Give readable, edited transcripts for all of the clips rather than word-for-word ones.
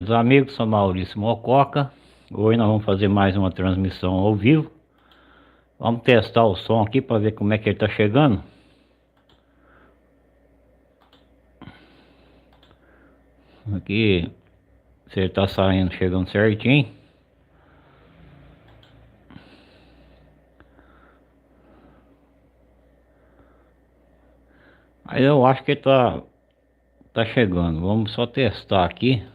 Meus amigos, sou Maurício Mococa. Hoje nós vamos fazer mais uma transmissão ao vivo. Vamos testar o som aqui para ver como é que ele está chegando. Aqui, se ele está saindo, chegando certinho. Aí eu acho que ele tá chegando. Vamos só testar aqui.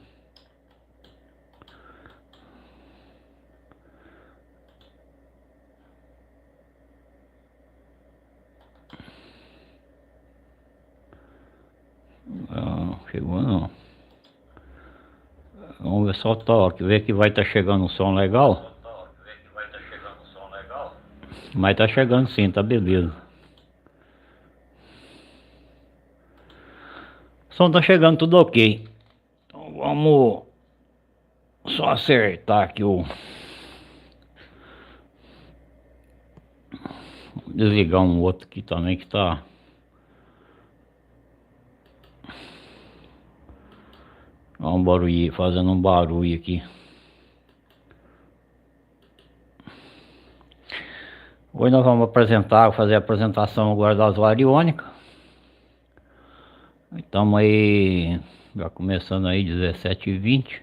Não, chegou não. Vamos ver só o toque, ver que vai estar chegando um som legal. Mas tá chegando sim, tá beleza. O som tá chegando tudo ok. Então vamos só acertar aqui o... Desligar um outro aqui também que tá... Olha um barulho, fazendo um barulho aqui. Hoje nós vamos fazer a apresentação agora das variônicas. Estamos aí, já começando aí 17h20.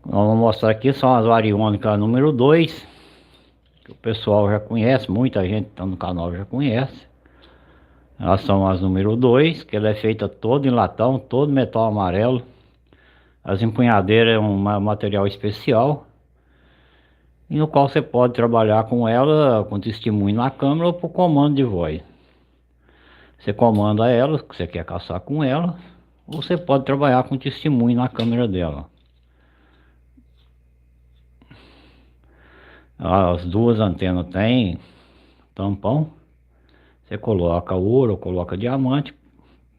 Vamos mostrar aqui, são as variônicas número 2, que o pessoal já conhece, muita gente que está no canal já conhece. Elas são as número 2, que ela é feita toda em latão, todo metal amarelo. As empunhadeiras é um material especial, e no qual você pode trabalhar com ela com testemunho na câmera ou por comando de voz. Você comanda ela, que você quer caçar com ela, ou você pode trabalhar com testemunho na câmera dela. As duas antenas têm tampão. Você coloca ouro ou coloca diamante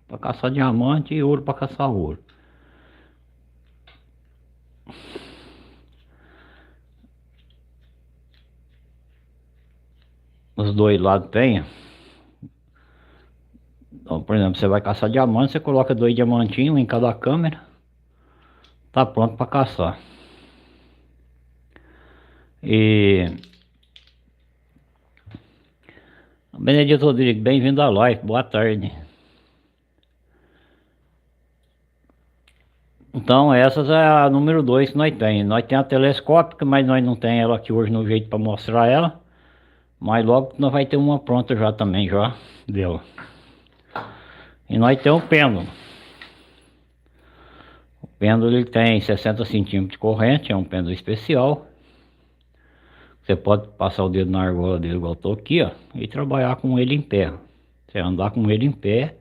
para caçar diamante e ouro para caçar ouro. Os dois lados tem. Então, por exemplo, você vai caçar diamante, você coloca 2 diamantinhos em cada câmera. Tá pronto para caçar. E Benedito Rodrigues, bem-vindo à live, boa tarde. Então essas é a número 2 que nós tem. Nós tem a telescópica, mas nós não tem ela aqui hoje no jeito para mostrar ela. Mas logo nós vai ter uma pronta já também, já dela. E nós temos o pêndulo. O pêndulo ele tem 60 centímetros de corrente, é um pêndulo especial. Você pode passar o dedo na argola dele igual eu tô aqui, ó, e trabalhar com ele em pé. Você andar com ele em pé.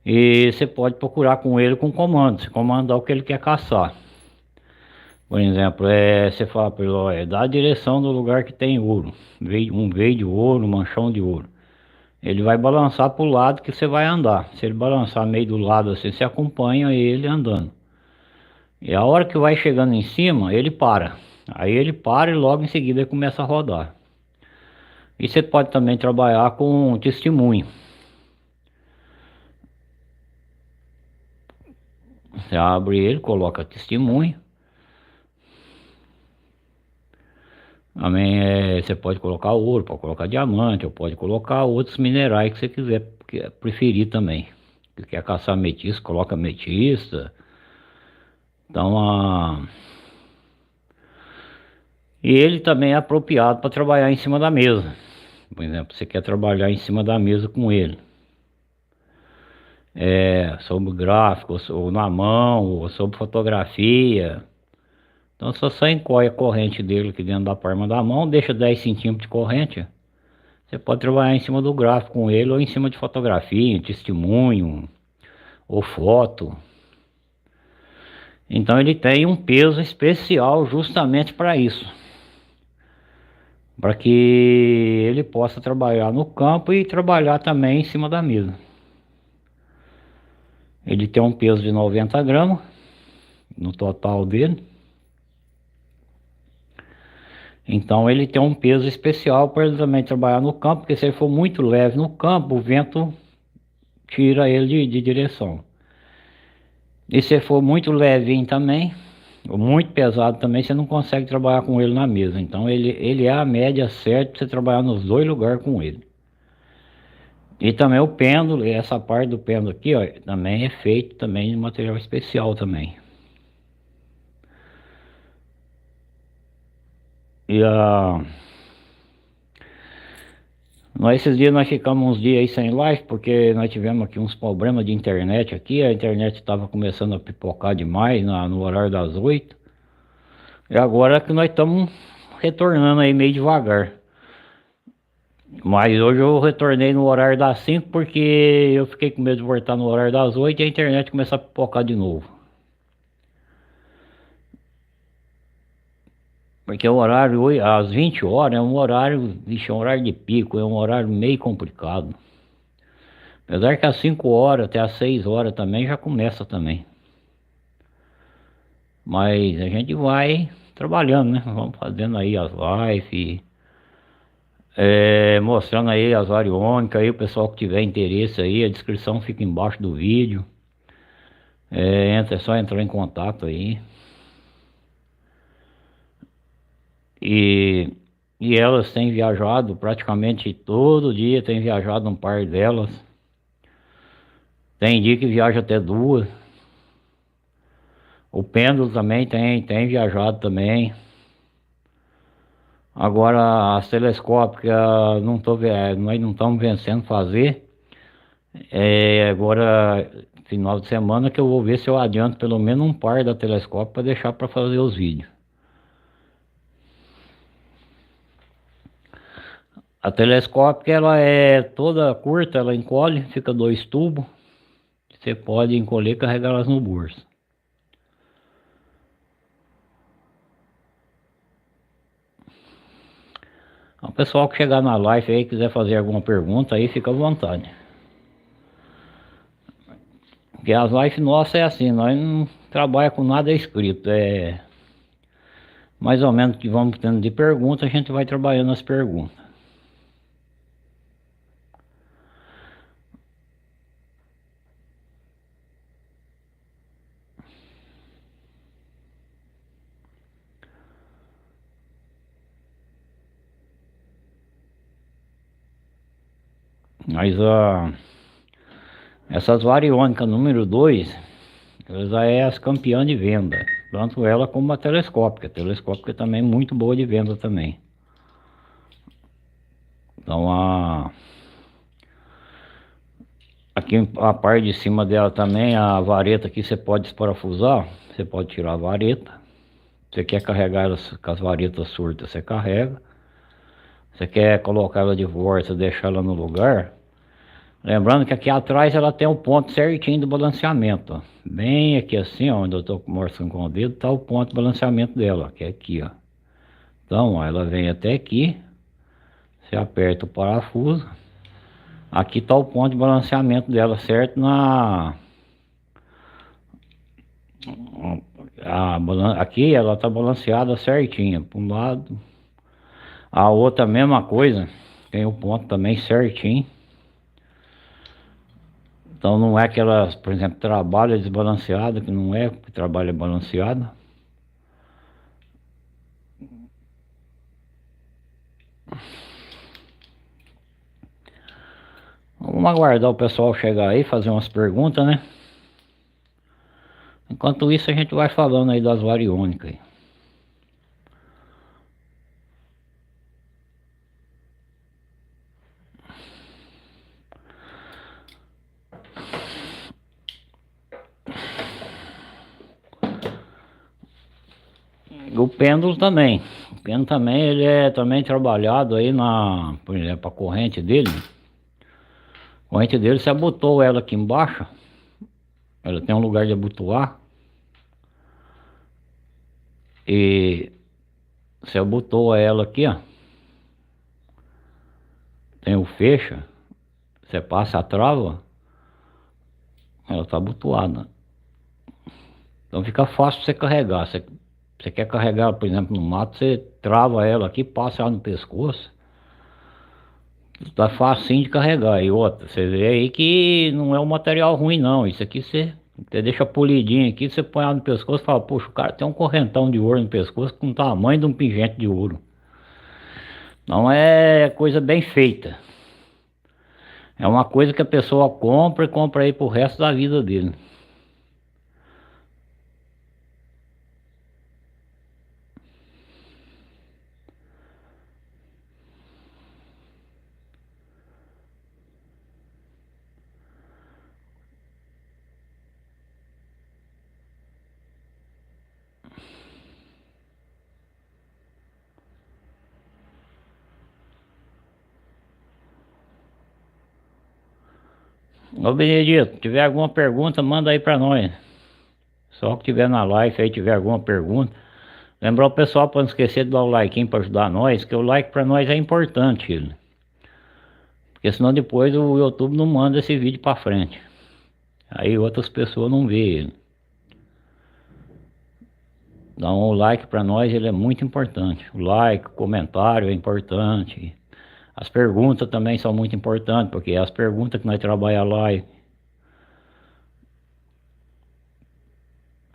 E você pode procurar com ele com comando, você comandar o que ele quer caçar. Por exemplo, você fala para ele, ó, dá a direção do lugar que tem ouro. Um veio de ouro, um manchão de ouro. Ele vai balançar para o lado que você vai andar. Se ele balançar meio do lado assim, você acompanha ele andando. E a hora que vai chegando em cima, ele para. Aí ele para e logo em seguida ele começa a rodar. E você pode também trabalhar com testemunho. Você abre ele, coloca testemunho. Também você pode colocar ouro, pode colocar diamante, ou pode colocar outros minerais que você quiser preferir também. Se quer caçar ametista, coloca ametista. Então E ele também é apropriado para trabalhar em cima da mesa. Por exemplo, você quer trabalhar em cima da mesa com ele. Sobre gráfico, ou na mão, ou sobre fotografia. Então só você encolhe a corrente dele aqui dentro da palma da mão, deixa 10 centímetros de corrente. Você pode trabalhar em cima do gráfico com ele, ou em cima de fotografia, testemunho, ou foto. Então ele tem um peso especial justamente para isso. Para que ele possa trabalhar no campo e trabalhar também em cima da mesa. Ele tem um peso de 90 gramas no total dele. Então ele tem um peso especial para ele também trabalhar no campo, porque se ele for muito leve no campo, o vento tira ele de direção. E se for muito levinho também, ou muito pesado também, você não consegue trabalhar com ele na mesa. Então ele é a média certa para você trabalhar nos dois lugares com ele. E também o pêndulo, e essa parte do pêndulo aqui, ó, também é feito também de material especial também. E esses dias nós ficamos uns dias aí sem live, porque nós tivemos aqui uns problemas de internet aqui, a internet estava começando a pipocar demais no horário das 8. E agora é que nós estamos retornando aí meio devagar. Mas hoje eu retornei no horário das 5 porque eu fiquei com medo de voltar no horário das 8 e a internet começar a pipocar de novo. Porque o horário às 20 horas é um horário, vixe, é um horário de pico, é um horário meio complicado. Apesar que às 5 horas até às 6 horas também já começa também. Mas a gente vai trabalhando, né? Vamos fazendo aí as lives, mostrando aí as variônicas aí, o pessoal que tiver interesse aí, a descrição fica embaixo do vídeo. É só entrar em contato aí. E, e elas têm viajado praticamente todo dia, tem viajado um par delas. Tem dia que viaja até duas. O pêndulo também tem viajado também. Agora as telescópicas nós não estamos vencendo fazer. Agora final de semana que eu vou ver se eu adianto pelo menos um par da telescópica para deixar para fazer os vídeos. A telescópica ela é toda curta, ela encolhe, fica dois tubos. Você pode encolher e carregar elas no bolso. O pessoal que chegar na live aí quiser fazer alguma pergunta aí, fica à vontade. Porque as lives nossas é assim, nós não trabalhamos com nada escrito, é mais ou menos que vamos tendo de pergunta, a gente vai trabalhando as perguntas. Mas essas variônicas número 2, ela já é as campeãs de venda, tanto ela como a telescópica. A telescópica também é muito boa de venda também. Então aqui a parte de cima dela também, a vareta aqui você pode desparafusar, você pode tirar a vareta. Você quer carregar elas com as varetas surtas, você carrega. Você quer colocar ela de volta, deixar ela no lugar. Lembrando que aqui atrás ela tem o ponto certinho do balanceamento, ó. Bem aqui assim, ó, onde eu estou mostrando com o dedo, tá o ponto de balanceamento dela, ó, que é aqui, ó. Então, ó, ela vem até aqui. Você aperta o parafuso. Aqui tá o ponto de balanceamento dela, certo? Aqui ela tá balanceada certinha para um lado. A outra mesma coisa, tem o ponto também certinho. Então não é que ela, por exemplo, trabalha desbalanceada, que não é que trabalha balanceada. Vamos aguardar o pessoal chegar aí, fazer umas perguntas, né? Enquanto isso a gente vai falando aí das variônicas aí. O pêndulo também. O pêndulo também, ele é também trabalhado aí por exemplo, a corrente dele. A corrente dele, você abotou ela aqui embaixo. Ela tem um lugar de abotoar. E você abotoa ela aqui, ó. Tem o fecha. Você passa a trava. Ela tá abotoada. Então fica fácil você carregar. Você Você quer carregar ela, por exemplo, no mato, você trava ela aqui, passa ela no pescoço. Tá facinho de carregar. E outra, você vê aí que não é um material ruim não. Isso aqui você deixa polidinho aqui, você põe ela no pescoço e fala, poxa, o cara tem um correntão de ouro no pescoço com o tamanho de um pingente de ouro. Não é coisa bem feita. É uma coisa que a pessoa compra e compra aí pro resto da vida dele. Ô Benedito, se tiver alguma pergunta, manda aí pra nós. Só que tiver na live aí, tiver alguma pergunta. Lembrar o pessoal para não esquecer de dar o like para ajudar nós, que o like para nós é importante, ele. Porque senão depois o YouTube não manda esse vídeo para frente. Aí outras pessoas não vê ele. Então o like para nós ele é muito importante. O like, o comentário é importante. As perguntas também são muito importantes, porque é as perguntas que nós trabalhamos lá.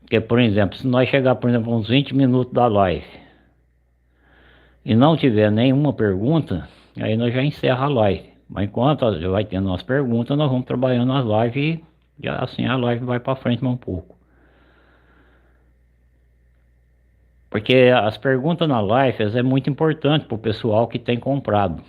Porque, por exemplo, se nós chegar, por exemplo, uns 20 minutos da live e não tiver nenhuma pergunta, aí nós já encerra a live. Mas enquanto vai tendo as perguntas, nós vamos trabalhando as lives e assim a live vai para frente mais um pouco. Porque as perguntas na live é muito importante para o pessoal que tem comprado.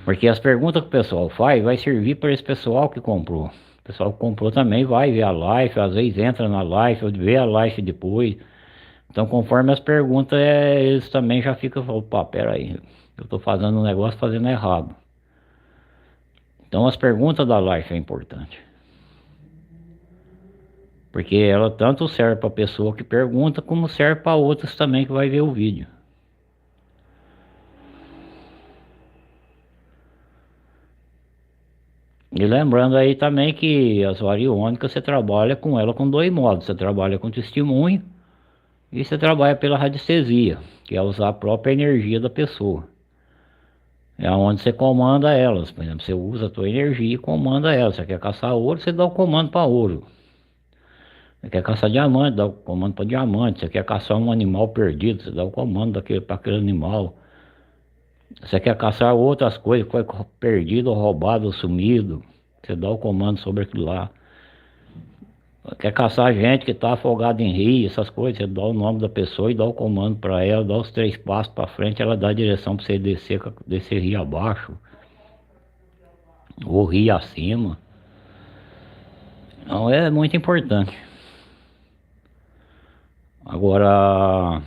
Porque as perguntas que o pessoal faz vai servir para esse pessoal que comprou. O pessoal que comprou também vai ver a live, às vezes entra na live, vê a live depois. Então conforme as perguntas, eles também já ficam, opa, pera aí, eu estou fazendo um negócio fazendo errado. Então as perguntas da live é importante. Porque ela tanto serve para a pessoa que pergunta, como serve para outras também que vai ver o vídeo. E lembrando aí também que as variônicas você trabalha com ela com dois modos. Você trabalha com testemunho e você trabalha pela radiestesia, que é usar a própria energia da pessoa. É onde você comanda elas. Por exemplo, você usa a tua energia e comanda elas. Você quer caçar ouro, você dá o comando para ouro. Você quer caçar diamante, dá o comando para diamante. Você quer caçar um animal perdido, você dá o comando para aquele animal. Você quer caçar outras coisas que foi perdido, roubado, ou sumido. Você dá o comando sobre aquilo lá. Quer caçar gente que está afogada em rio, essas coisas. Você dá o nome da pessoa e dá o comando para ela, dá os 3 passos para frente, ela dá a direção para você descer rio abaixo, ou rio acima. Então é muito importante. Agora,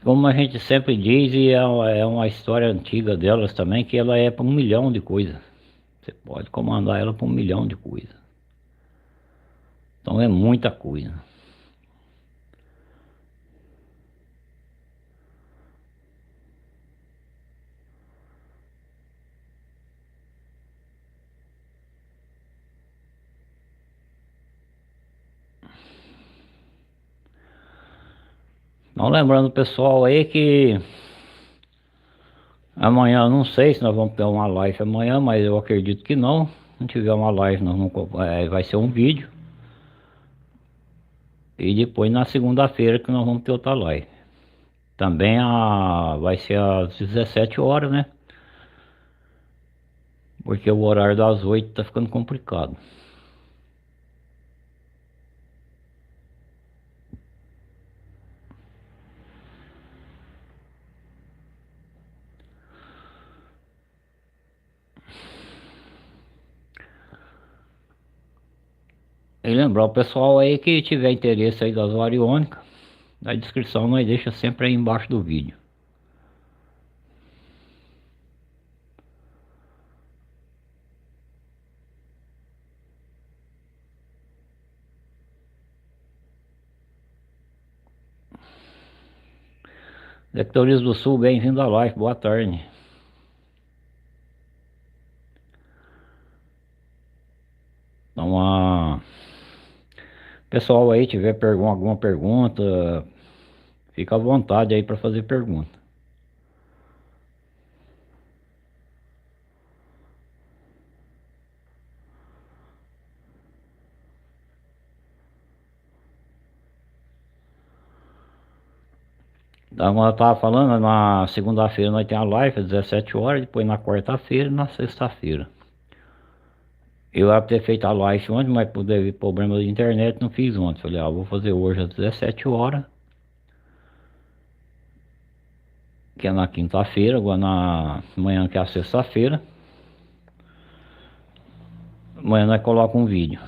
como a gente sempre diz, e é uma história antiga delas também, que ela é para 1 milhão de coisas. Você pode comandar ela para 1 milhão de coisas. Então é muita coisa. Então lembrando o pessoal aí que amanhã eu não sei se nós vamos ter uma live amanhã, mas eu acredito que não. Se não tiver uma live, nós vamos, vai ser um vídeo. E depois na segunda-feira que nós vamos ter outra live. Também vai ser às 17 horas, né? Porque o horário das 8 tá ficando complicado. E lembrar o pessoal aí que tiver interesse aí das variônicas, na descrição nós deixa sempre aí embaixo do vídeo. Lectores do Sul, bem-vindo à live, boa tarde. Então, Pessoal aí tiver alguma pergunta, fica à vontade aí para fazer pergunta. Como eu tava falando, na segunda-feira nós temos a live às 17 horas, depois na quarta-feira e na sexta-feira. Eu ia ter feito a live ontem, mas por devido problema de internet não fiz ontem. Falei, vou fazer hoje às 17 horas, que é na quinta-feira, agora na manhã que é a sexta-feira. Amanhã nós colocamos um vídeo.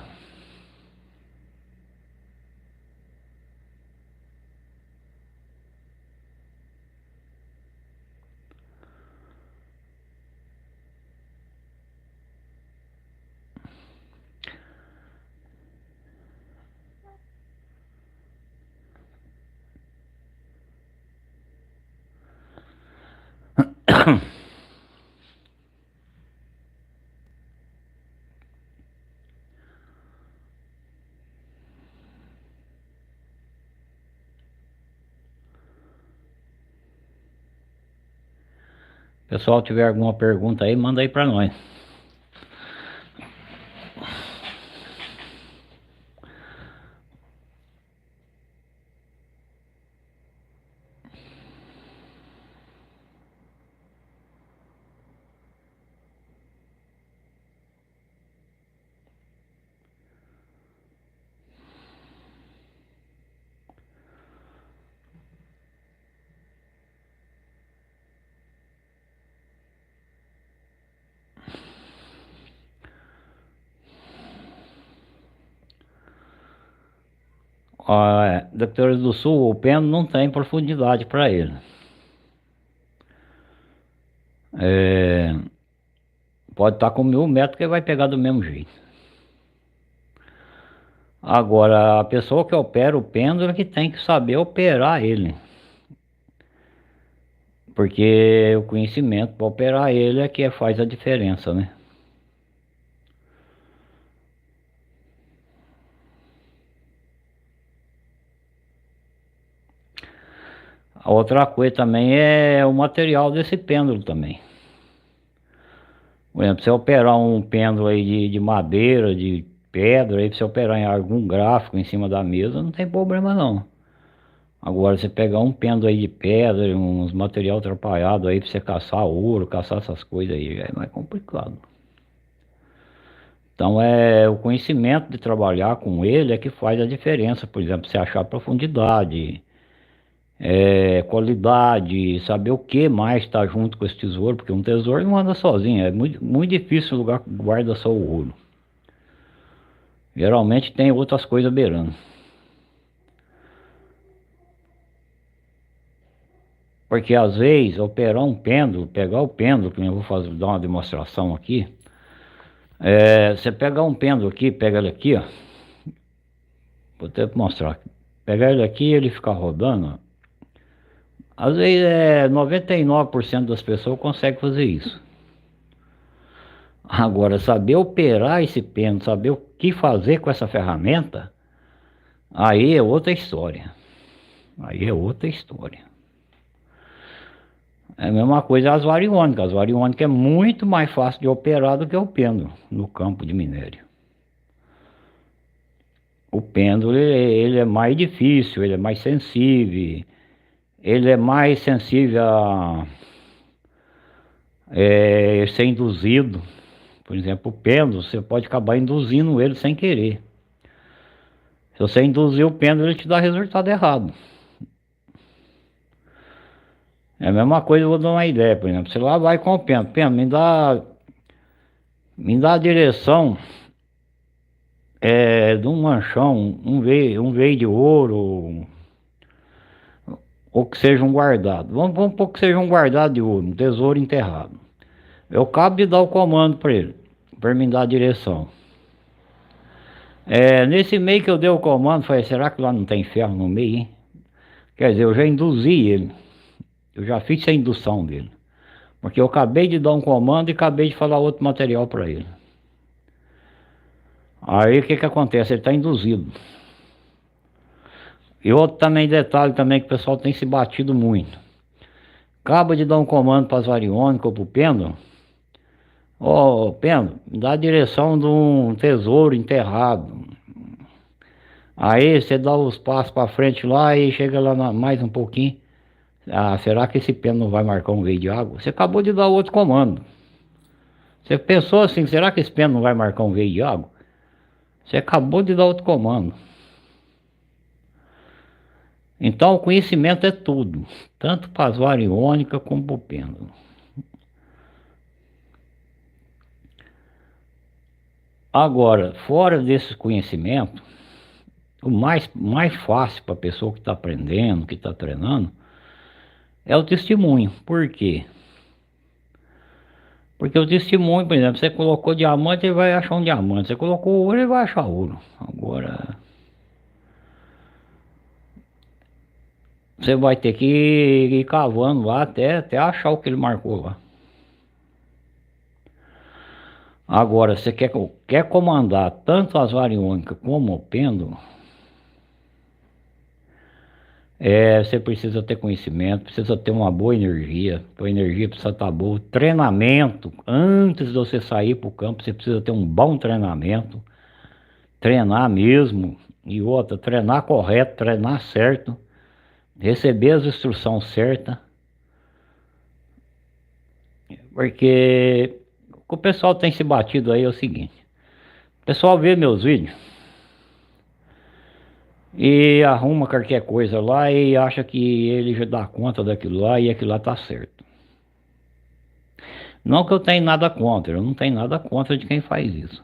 Pessoal, tiver alguma pergunta aí, manda aí pra nós. Doctores do Sul, o pêndulo não tem profundidade para ele. Pode estar com 1000 metros que ele vai pegar do mesmo jeito. Agora, a pessoa que opera o pêndulo é que tem que saber operar ele. Porque o conhecimento para operar ele é que faz a diferença, né? A outra coisa também é o material desse pêndulo também. Por exemplo, se você operar um pêndulo aí de madeira, de pedra, aí pra você operar em algum gráfico em cima da mesa, não tem problema não. Agora, você pegar um pêndulo aí de pedra, uns material atrapalhado aí pra você caçar ouro, caçar essas coisas aí, é mais complicado. Então, o conhecimento de trabalhar com ele é que faz a diferença. Por exemplo, você achar profundidade, qualidade, saber o que mais está junto com esse tesouro, porque um tesouro não anda sozinho, é muito difícil o lugar que guarda só o ouro. Geralmente tem outras coisas beirando. Porque às vezes operar um pêndulo, pegar o pêndulo, que eu vou dar uma demonstração aqui. Você pegar um pêndulo aqui, pega ele aqui, ó. Vou até mostrar. Pegar ele aqui e ele ficar rodando, ó. Às vezes 99% das pessoas conseguem fazer isso. Agora, saber operar esse pêndulo, saber o que fazer com essa ferramenta, aí é outra história. Aí é outra história. É a mesma coisa as variônicas. As variônicas é muito mais fácil de operar do que o pêndulo no campo de minério. O pêndulo ele é mais difícil, ele é mais sensível, ele é mais sensível a ser induzido. Por exemplo, o pêndulo, você pode acabar induzindo ele sem querer. Se você induzir o pêndulo, ele te dá resultado errado. É a mesma coisa, eu vou dar uma ideia, por exemplo, você lá vai com o pêndulo, me dá a direção de um manchão, um veio de ouro, ou que seja um guardado. Vamos supor que seja um guardado de ouro, um tesouro enterrado. Eu acabo de dar o comando para ele, para me dar a direção. Nesse meio que eu dei o comando, falei, será que lá não tem ferro no meio, hein? Quer dizer, eu já induzi ele. Eu já fiz a indução dele. Porque eu acabei de dar um comando e acabei de falar outro material para ele. Aí o que acontece? Ele está induzido. E outro também detalhe também que o pessoal tem se batido muito. Acaba de dar um comando para as variônicas ou para o pêndulo. Ó, pêndulo, me dá a direção de um tesouro enterrado. Aí você dá os passos para frente lá e chega lá mais um pouquinho. Ah, será que esse pêndulo não vai marcar um veio de água? Você acabou de dar outro comando. Você pensou assim, será que esse pêndulo não vai marcar um veio de água? Você acabou de dar outro comando. Então o conhecimento é tudo, tanto para as variônicas como para o pêndulo. Agora, fora desse conhecimento, o mais fácil para a pessoa que está aprendendo, que está treinando, é o testemunho. Por quê? Porque o testemunho, por exemplo, você colocou diamante, ele vai achar um diamante. Você colocou ouro, ele vai achar ouro. Agora, você vai ter que ir cavando lá até achar o que ele marcou lá. Agora, você quer comandar tanto as variônicas como o pêndulo, você precisa ter conhecimento, precisa ter uma boa energia, tua energia precisa estar boa. Treinamento, antes de você sair para o campo, você precisa ter um bom treinamento, treinar mesmo, e outra, treinar correto, treinar certo, receber as instruções certas, porque o que o pessoal tem se batido aí é o seguinte, o pessoal vê meus vídeos, e arruma qualquer coisa lá e acha que ele já dá conta daquilo lá e aquilo lá tá certo. Não que eu tenha nada contra, eu não tenho nada contra de quem faz isso.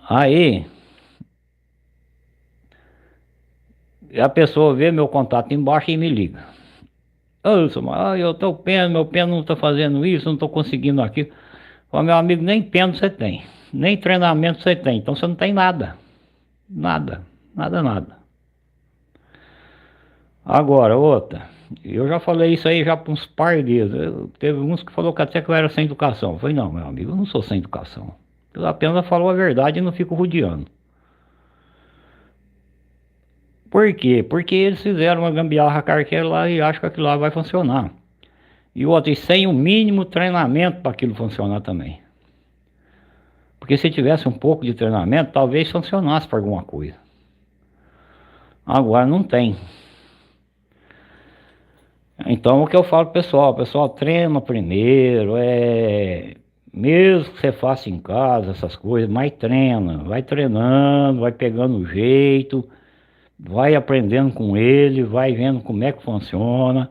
Aí, a pessoa vê meu contato embaixo e me liga. Ô, eu tô peno, meu peno não tá fazendo isso, não tô conseguindo aquilo. Fala, meu amigo, nem peno você tem, nem treinamento você tem, então você não tem nada. Nada, nada, nada. Agora, outra, eu já falei isso aí já por uns par de dias. Teve uns que falou que até que eu era sem educação. Eu falei, não, meu amigo, eu não sou sem educação. Eu apenas falo a verdade e não fico rodeando. Por quê? Porque eles fizeram uma gambiarra carqueira lá e acham que aquilo lá vai funcionar. E outra, e sem o mínimo treinamento para aquilo funcionar também. Porque se tivesse um pouco de treinamento, talvez funcionasse para alguma coisa. Agora não tem. Então o que eu falo pro pessoal, treina primeiro, mesmo que você faça em casa essas coisas, mas treina, vai treinando, vai pegando o jeito, vai aprendendo com ele, vai vendo como é que funciona,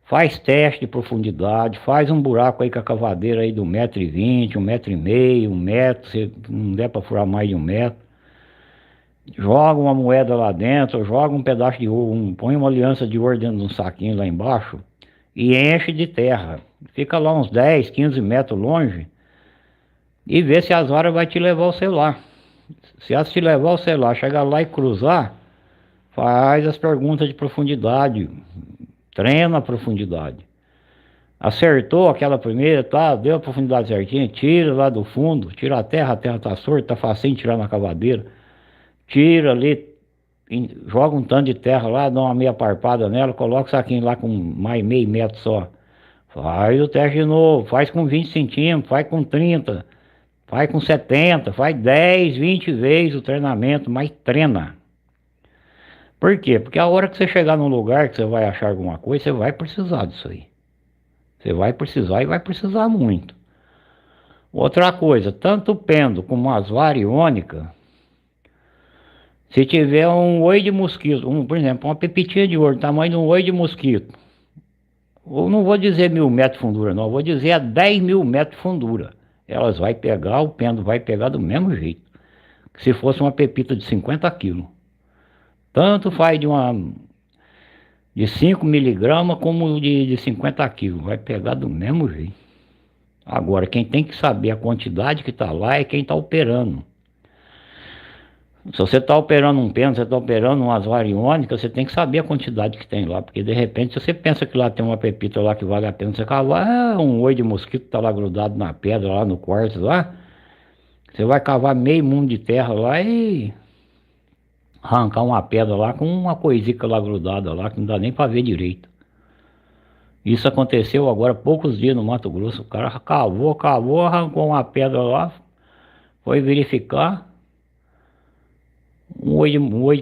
faz teste de profundidade, faz um buraco aí com a cavadeira aí de 1,20 m, 1,5 m, 1 m, se não der para furar mais de 1 m. Joga uma moeda lá dentro, joga um pedaço de ouro, põe uma aliança de ouro dentro de um saquinho lá embaixo e enche de terra. Fica lá uns 10, 15 metros longe e vê se as varas vai te levar o celular. Se elas te levar o celular, chegar lá e cruzar, faz as perguntas de profundidade, treina a profundidade. Acertou aquela primeira, tá? Deu a profundidade certinha, tira lá do fundo, tira a terra tá sorta, tá facinho tirar na cavadeira. Tira ali, joga um tanto de terra lá, dá uma meia parpada nela, coloca o saquinho lá com mais meio metro só. Faz o teste de novo, faz com 20 centímetros, faz com 30, faz com 70, faz 10, 20 vezes o treinamento, mas treina. Por quê? Porque a hora que você chegar num lugar que você vai achar alguma coisa, você vai precisar disso aí. Você vai precisar e vai precisar muito. Outra coisa, tanto o pêndulo como as variônicas, se tiver um oi de mosquito, por exemplo, uma pepitinha de ouro, tamanho de um oi de mosquito, eu não vou dizer 1.000 metros de fundura não, eu vou dizer a 10.000 metros de fundura, elas vai pegar, o pêndulo vai pegar do mesmo jeito, que se fosse uma pepita de 50 quilos. Tanto faz de 5 miligramas como de 50 quilos, vai pegar do mesmo jeito. Agora, quem tem que saber a quantidade que está lá é quem está operando. Se você está operando um pêndulo, você está operando umas variônicas, você tem que saber a quantidade que tem lá, porque de repente se você pensa que lá tem uma pepita lá que vale a pena você cavar, um oi de mosquito está lá grudado na pedra, lá no quartzo lá, você vai cavar meio mundo de terra lá e arrancar uma pedra lá com uma coisica lá grudada lá, que não dá nem para ver direito. Isso aconteceu agora há poucos dias no Mato Grosso. O cara cavou, arrancou uma pedra lá, foi verificar,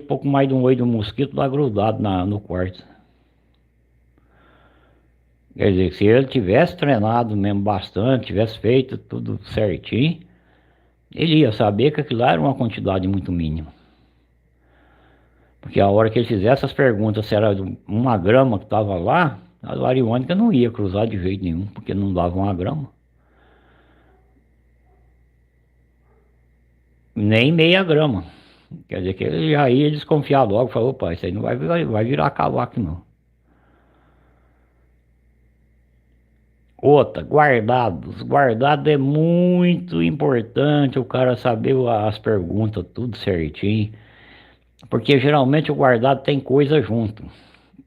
pouco mais de um olho de mosquito lá grudado no quarto. Quer dizer, se ele tivesse treinado mesmo bastante, tivesse feito tudo certinho, ele ia saber que aquilo lá era uma quantidade muito mínima. Porque a hora que ele fizesse essas perguntas, se era uma grama que estava lá, a variônica não ia cruzar de jeito nenhum, porque não dava uma grama. Nem meia grama. Quer dizer que ele já ia desconfiar logo, falou, opa, isso aí não vai virar cavaco não. Outra, guardados. Guardado é muito importante o cara saber as perguntas, tudo certinho. Porque geralmente o guardado tem coisa junto.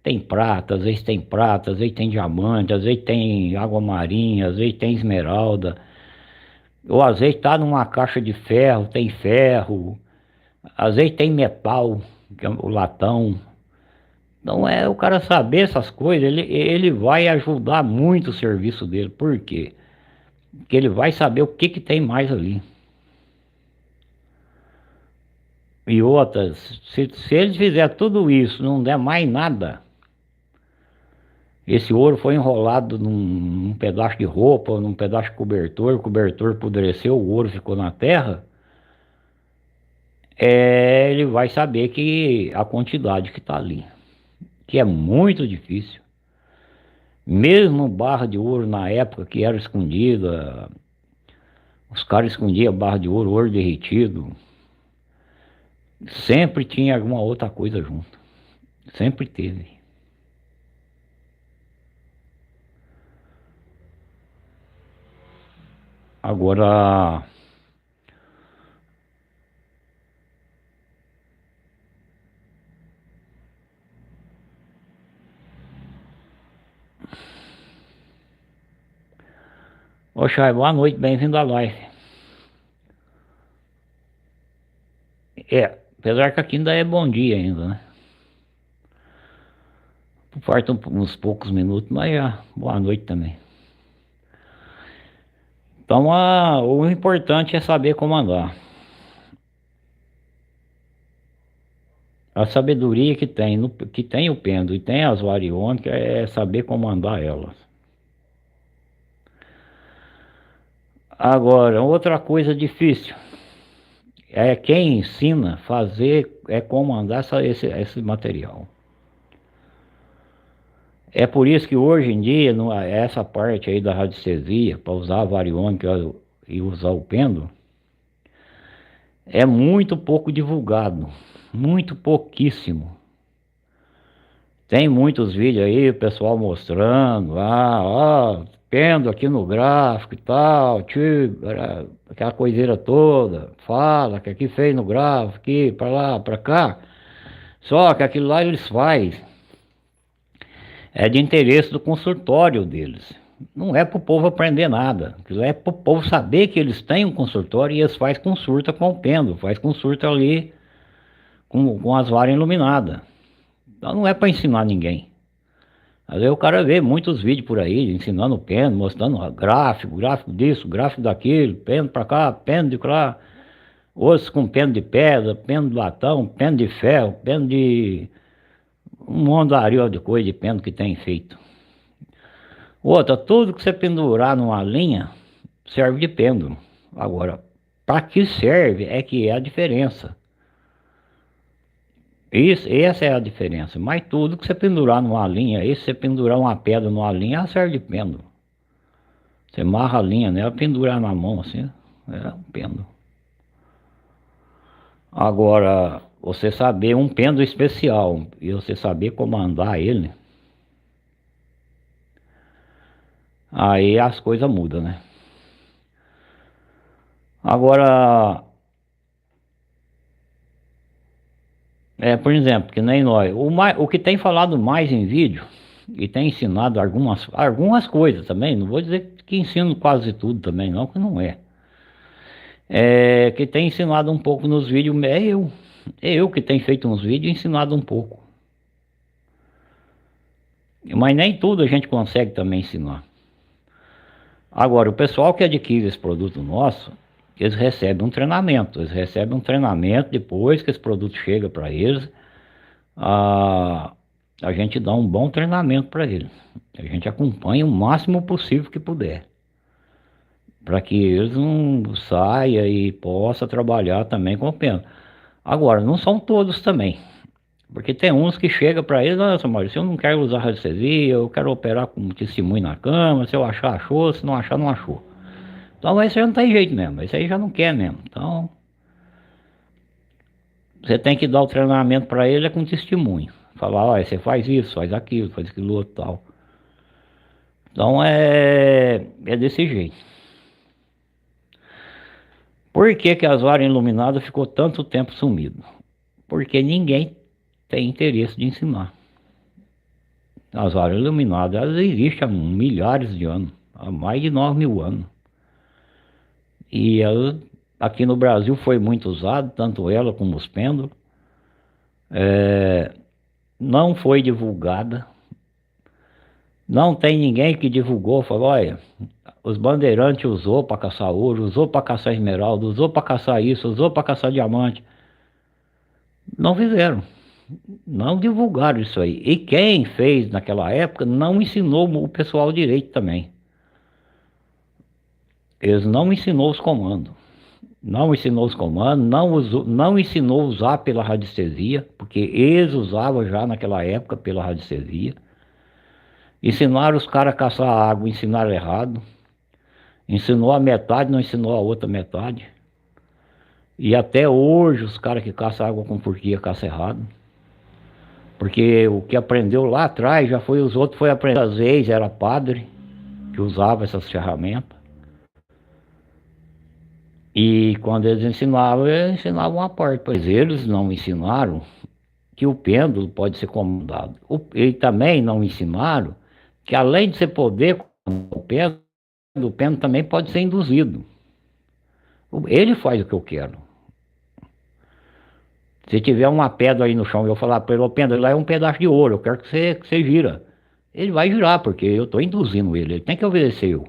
Tem prata, às vezes tem prata, às vezes tem diamante, às vezes tem água marinha, às vezes tem esmeralda. Ou às vezes tá numa caixa de ferro, tem ferro. Às vezes tem metal, que é o latão. Então é o cara saber essas coisas, ele vai ajudar muito o serviço dele. Por quê? Porque ele vai saber o que que tem mais ali. E outras, se ele fizer tudo isso, não der mais nada, esse ouro foi enrolado num pedaço de roupa, num pedaço de cobertor, o cobertor apodreceu, o ouro ficou na terra, ele vai saber que a quantidade que está ali, que é muito difícil. Mesmo barra de ouro na época que era escondida, os caras escondiam barra de ouro, ouro derretido, sempre tinha alguma outra coisa junto, sempre teve. Agora, ô Chay, boa noite, bem-vindo à live. Apesar que aqui ainda é bom dia ainda, né? Faltam uns poucos minutos, mas boa noite também. Então, o importante é saber comandar. A sabedoria que tem o pêndulo e tem as variônicas é saber comandar elas. Agora, outra coisa difícil é quem ensina comandar esse material. É por isso que hoje em dia, essa parte aí da radiestesia, para usar a variônica e usar o pêndulo, é muito pouco divulgado, muito pouquíssimo. Tem muitos vídeos aí, o pessoal mostrando, pêndulo aqui no gráfico e tal, aquela coiseira toda, fala que aqui fez no gráfico, aqui, para lá, para cá. Só que aquilo lá eles fazem, é de interesse do consultório deles. Não é para o povo aprender nada, aquilo é para o povo saber que eles têm um consultório e eles fazem consulta com o pêndulo, faz consulta ali com as varas iluminadas. Então não é para ensinar ninguém. Às vezes o cara vê muitos vídeos por aí, ensinando o pêndulo, mostrando gráfico disso, gráfico daquilo, pêndulo para cá, pêndulo de lá, outros com pêndulo de pedra, pêndulo de latão, pêndulo de ferro, pêndulo de um mondario de coisa de pêndulo que tem feito. Outra, tudo que você pendurar numa linha serve de pêndulo. Agora, para que serve é que é a diferença. Essa é a diferença. Mas tudo que você pendurar numa linha, se você pendurar uma pedra numa linha, ela serve de pêndulo. Você amarra a linha nela, pendurar na mão assim, é um pêndulo. Agora, você saber um pêndulo especial e você saber comandar ele, aí as coisas mudam, né? Agora, por exemplo, que nem nós, o que tem falado mais em vídeo e tem ensinado algumas coisas também, não vou dizer que ensino quase tudo também não, que não é. Que tem ensinado um pouco nos vídeos é eu. Eu que tenho feito uns vídeos e ensinado um pouco. Mas nem tudo a gente consegue também ensinar. Agora, o pessoal que adquire esse produto nosso, eles recebem um treinamento. Eles recebem um treinamento depois que esse produto chega para eles. A, a gente dá um bom treinamento para eles. A gente acompanha o máximo possível que puder. Para que eles não saiam e possam trabalhar também com o pêndulo. Agora, não são todos também. Porque tem uns que chegam para eles, nossa, Maurício, eu não quero usar radiestesia, eu quero operar com testemunho na cama, se eu achar, achou, se não achar, não achou. Então esse já não tem jeito mesmo, esse aí já não quer mesmo. Então, você tem que dar o treinamento para ele com testemunho. Falar, olha, você faz isso, faz aquilo outro tal. Então é desse jeito. Por que que as varas iluminadas ficou tanto tempo sumido? Porque ninguém tem interesse de ensinar. As varas iluminadas, elas existem há milhares de anos, há mais de 9.000 anos. E ela, aqui no Brasil foi muito usada, tanto ela como os pêndulos. Não foi divulgada. Não tem ninguém que divulgou, falou, olha, os bandeirantes usou para caçar ouro, usou para caçar esmeralda, usou para caçar isso, usou para caçar diamante. Não fizeram, não divulgaram isso aí. E quem fez naquela época não ensinou o pessoal direito também. Eles não ensinou os comandos. Não ensinou os comandos, não ensinou a usar pela radiestesia, porque eles usavam já naquela época pela radiestesia. Ensinaram os caras a caçar água, ensinaram errado. Ensinou a metade, não ensinou a outra metade. E até hoje os caras que caçam água com porquia caçam errado. Porque o que aprendeu lá atrás já foi os outros, foi aprender. Às vezes era padre que usava essas ferramentas. E quando eles ensinavam uma parte. Pois eles não ensinaram que o pêndulo pode ser comandado. E também não ensinaram que além de você poder comandar o pêndulo também pode ser induzido. Ele faz o que eu quero. Se tiver uma pedra aí no chão e eu falar para ele, ô pêndulo, lá é um pedaço de ouro, eu quero que você gira. Ele vai girar, porque eu estou induzindo ele tem que obedecer eu.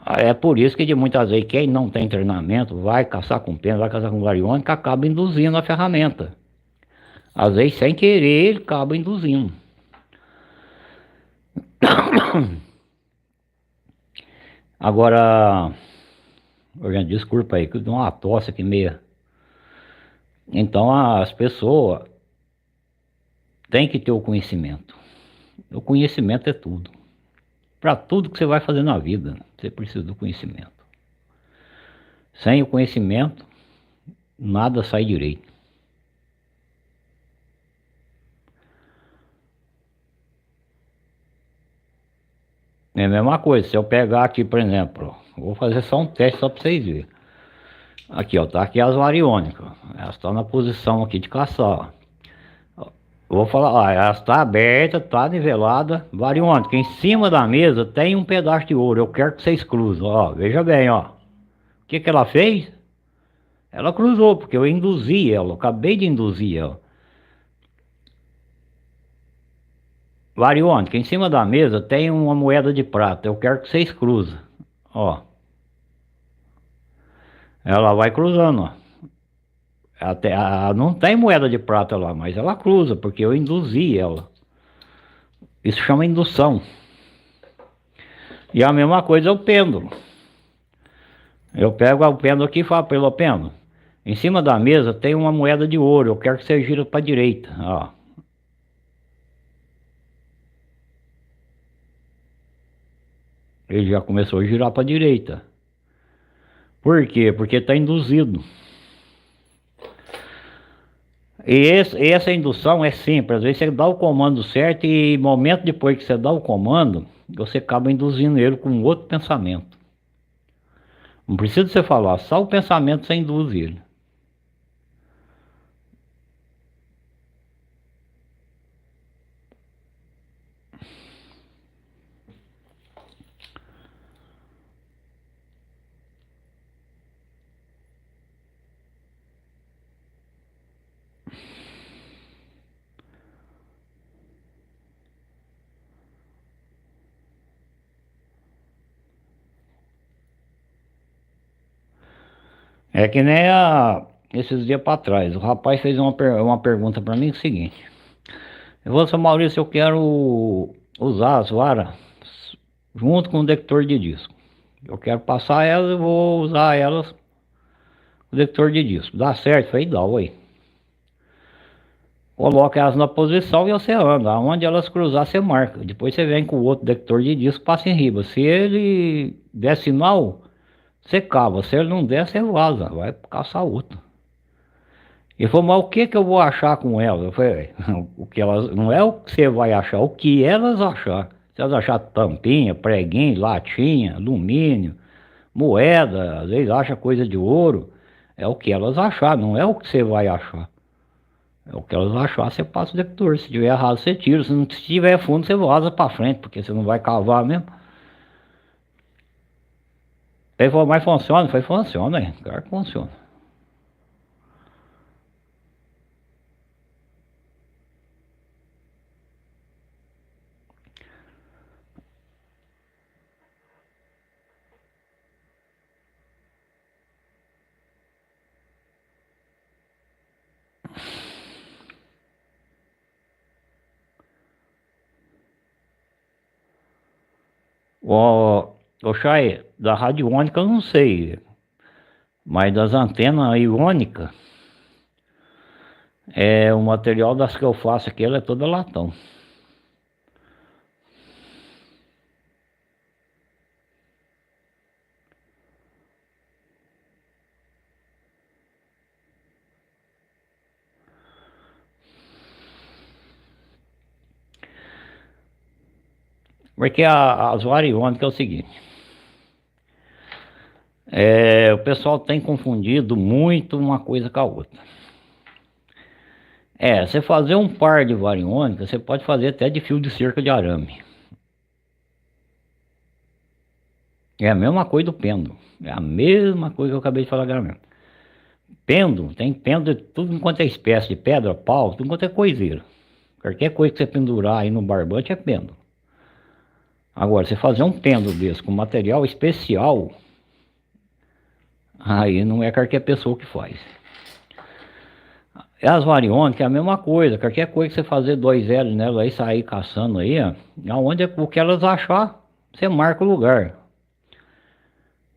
É por isso que de muitas vezes quem não tem treinamento vai caçar com pêndulo, vai caçar com variônica, acaba induzindo a ferramenta. Às vezes sem querer ele acaba induzindo. Agora, gente, desculpa aí, que deu uma tosse aqui meia. Então as pessoas têm que ter o conhecimento. O conhecimento é tudo. Para tudo que você vai fazer na vida, você precisa do conhecimento. Sem o conhecimento, nada sai direito. É a mesma coisa, se eu pegar aqui, por exemplo, vou fazer só um teste só para vocês verem. Aqui, ó, tá aqui as variônicas. Elas estão na posição aqui de caçar. Eu vou falar, ó, ela está aberta, está nivelada, variônica. Em cima da mesa tem um pedaço de ouro. Eu quero que vocês cruzem, ó. Veja bem, ó. O que que ela fez? Ela cruzou, porque eu induzi ela. Eu acabei de induzir ela. Variônica, em cima da mesa tem uma moeda de prata. Eu quero que vocês cruzem, ó. Ela vai cruzando, ó. Até, não tem moeda de prata lá, mas ela cruza, porque eu induzi ela. Isso chama indução. E a mesma coisa é o pêndulo. Eu pego o pêndulo aqui e falo para ele, ó, pêndulo, em cima da mesa tem uma moeda de ouro, eu quero que você gira para a direita, ó. Ele já começou a girar para a direita. Por quê? Porque está induzido. Essa indução é simples. Às vezes você dá o comando certo e momento depois que você dá o comando, você acaba induzindo ele com outro pensamento. Não precisa você falar, só o pensamento você induz ele. É que nem esses dias para trás, o rapaz fez uma pergunta para mim, é o seguinte: eu vou, seu Maurício, eu quero usar as varas junto com o detector de disco. Eu quero passar elas, eu vou usar elas com o detector de disco. Dá certo? Eu falei, dá, ué. Coloca elas na posição e você anda. Aonde elas cruzar, você marca. Depois você vem com o outro detector de disco, passa em riba. Se ele der sinal, você cava. Se ele não der, você vaza. Vai caçar outro. Ele falou, mas o que que eu vou achar com elas? Eu falei, o que elas, não é o que você vai achar, o que elas achar. Se elas achar tampinha, preguinho, latinha, alumínio, moeda, às vezes acha coisa de ouro. É o que elas achar, não é o que você vai achar. É o que elas achar, você passa o detector. Se tiver errado, você tira. Se não tiver fundo, você vaza pra frente, porque você não vai cavar mesmo. Ele falou, mas funciona? Eu falei, funciona, hein? Claro que funciona. O Chay, da radiônica eu não sei, mas das antenas iônicas, o material das que eu faço aqui, ela é toda latão. Porque as variônicas é o seguinte, o pessoal tem confundido muito uma coisa com a outra. Você fazer um par de variônica, você pode fazer até de fio de cerca de arame. É a mesma coisa do pêndulo. É a mesma coisa que eu acabei de falar agora mesmo. Pêndulo, tem pêndulo de tudo quanto é espécie de pedra, pau, tudo quanto é coiseiro. Qualquer coisa que você pendurar aí no barbante é pêndulo. Agora, você fazer um pêndulo desse com material especial, aí não é qualquer pessoa que faz. E as variônicas é a mesma coisa. Qualquer coisa que você fazer 2L nela aí, sair caçando aí, ó, aonde o que elas achar, você marca o lugar.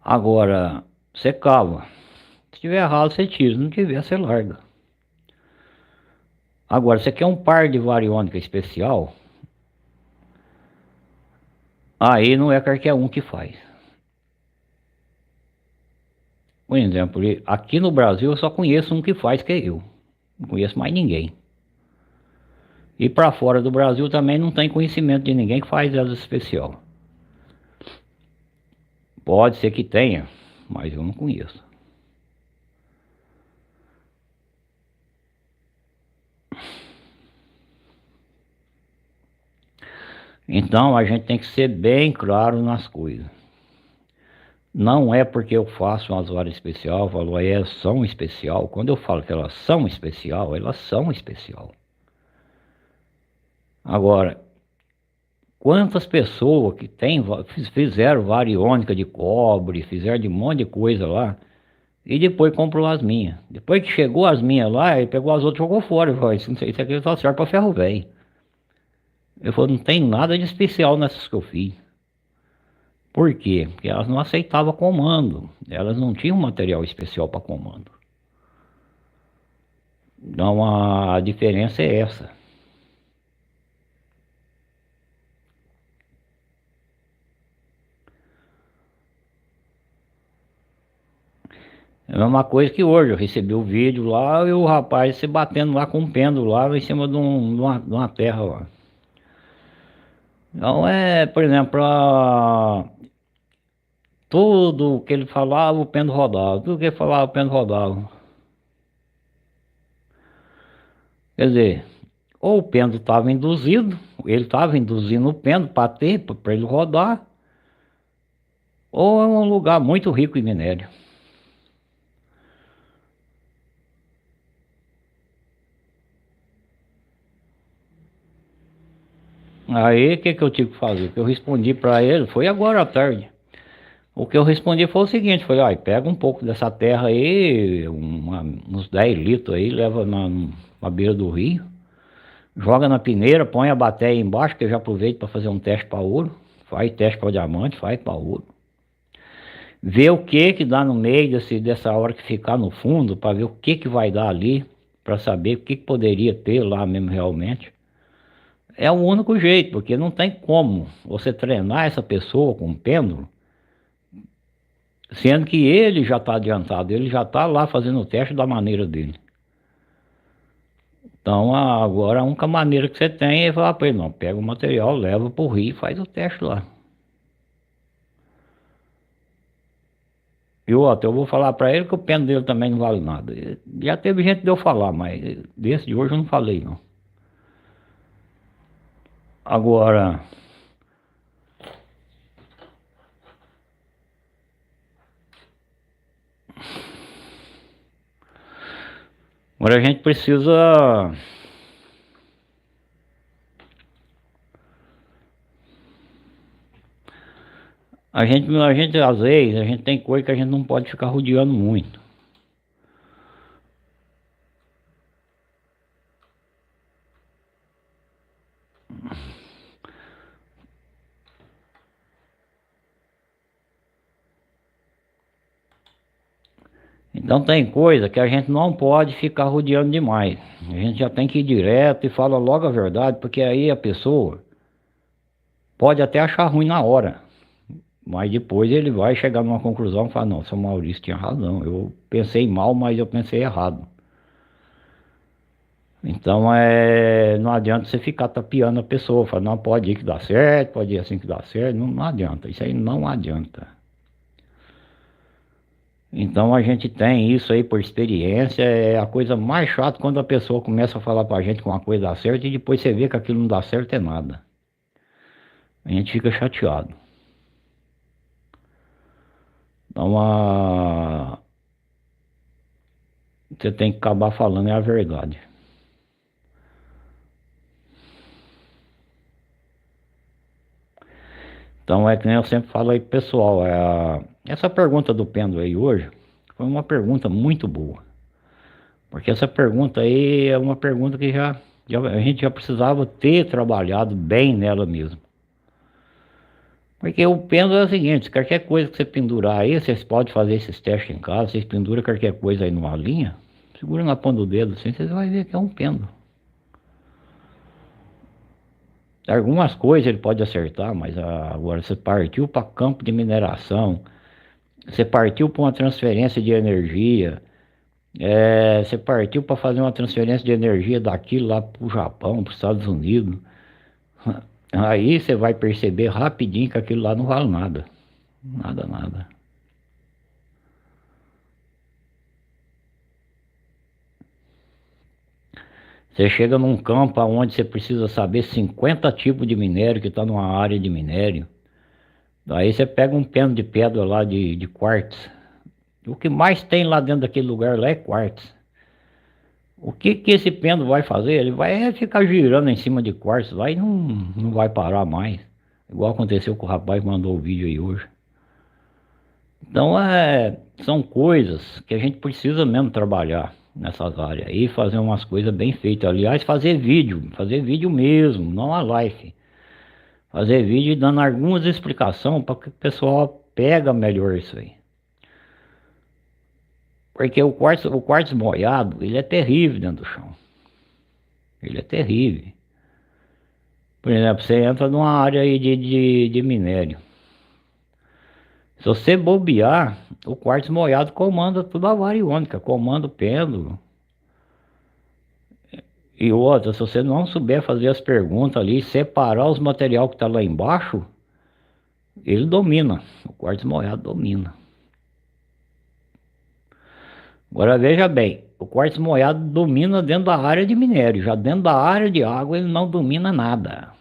Agora, você cava. Se tiver errado, você tira. Se não tiver, você larga. Agora, você quer um par de variônica especial, aí não é qualquer um que faz. Por exemplo, aqui no Brasil eu só conheço um que faz, que é eu. Não conheço mais ninguém. E para fora do Brasil também não tem conhecimento de ninguém que faz asa especial. Pode ser que tenha, mas eu não conheço. Então a gente tem que ser bem claro nas coisas. Não é porque eu faço umas varas especial, eu falo, são especial. Quando eu falo que elas são especial, elas são especial. Agora, quantas pessoas que fizeram variônica de cobre, fizeram de um monte de coisa lá, e depois comprou as minhas. Depois que chegou as minhas lá, ele pegou as outras e jogou fora. Ele falou, isso aqui só serve para ferro velho. Ele falou, não tem nada de especial nessas que eu fiz. Por quê? Porque elas não aceitavam comando. Elas não tinham material especial para comando. Então a diferença é essa. É a mesma coisa que hoje. Eu recebi o vídeo lá e o rapaz se batendo lá com um pêndulo lá em cima de uma terra lá. Então por exemplo, tudo que ele falava, o pêndulo rodava. Tudo que ele falava, o pêndulo rodava. Quer dizer, ou o pêndulo estava induzido, ele estava induzindo o pêndulo para ele rodar, ou é um lugar muito rico em minério. Aí o que eu tive que fazer? O que eu respondi para ele foi agora à tarde. O que eu respondi foi o seguinte, falei, ó, pega um pouco dessa terra aí, uns 10 litros aí, leva na beira do rio, joga na peneira, põe a bateia embaixo, que eu já aproveito para fazer um teste para ouro, faz teste para diamante, faz para ouro. Vê o que dá no meio dessa hora que ficar no fundo, para ver o que vai dar ali, para saber o que poderia ter lá mesmo realmente. É o único jeito, porque não tem como você treinar essa pessoa com um pêndulo, sendo que ele já está adiantado, ele já está lá fazendo o teste da maneira dele. Então agora a única maneira que você tem é falar para ele, não, pega o material, leva para o rio e faz o teste lá. E outro, eu vou falar para ele que o pêndulo dele também não vale nada. Já teve gente de eu falar, mas desse de hoje eu não falei não. Agora, agora a gente precisa. A gente às vezes, a gente tem coisa que a gente não pode ficar rodeando muito. Então tem coisa que a gente não pode ficar rodeando demais. A gente já tem que ir direto e fala logo a verdade, porque aí a pessoa pode até achar ruim na hora, mas depois ele vai chegar numa conclusão e falar, não, seu Maurício tinha razão, eu pensei mal, mas eu pensei errado. Então não adianta você ficar tapeando a pessoa, falar, não, pode ir que dá certo, pode ir assim que dá certo, não adianta, isso aí não adianta. Então a gente tem isso aí por experiência, é a coisa mais chata quando a pessoa começa a falar pra gente que uma coisa dá certo e depois você vê que aquilo não dá certo é nada. A gente fica chateado. Então você tem que acabar falando é a verdade. Então é que nem eu sempre falo aí pro pessoal, essa pergunta do pêndulo aí hoje foi uma pergunta muito boa. Porque essa pergunta aí é uma pergunta que a gente já precisava ter trabalhado bem nela mesmo. Porque o pêndulo é o seguinte, qualquer coisa que você pendurar aí, vocês podem fazer esses testes em casa, vocês penduram qualquer coisa aí numa linha, segura na ponta do dedo assim, vocês vão ver que é um pêndulo. Algumas coisas ele pode acertar, mas agora você partiu para campo de mineração, você partiu para uma transferência de energia, você partiu para fazer uma transferência de energia daqui lá para o Japão, para os Estados Unidos. Aí você vai perceber rapidinho que aquilo lá não vale nada. Nada, nada. Você chega num campo onde você precisa saber 50 tipos de minério que está numa área de minério. Daí você pega um peno de pedra lá de quartzo. O que mais tem lá dentro daquele lugar lá é quartzo. O que esse pêndulo vai fazer? Ele vai ficar girando em cima de quartzo lá e não vai parar mais. Igual aconteceu com o rapaz que mandou o vídeo aí hoje. Então são coisas que a gente precisa mesmo trabalhar nessas áreas e fazer umas coisas bem feitas. Aliás, fazer vídeo mesmo, não a live. Fazer vídeo dando algumas explicações para que o pessoal pega melhor isso aí. Porque o quartzo molhado, ele é terrível dentro do chão. Ele é terrível. Por exemplo, você entra numa área aí de minério. Se você bobear, o quartzo molhado comanda toda a variônica, comanda o pêndulo. E outra, se você não souber fazer as perguntas ali, separar os material que está lá embaixo, ele domina. O quartzo molhado domina. Agora veja bem, o quartzo molhado domina dentro da área de minério, já dentro da área de água ele não domina nada.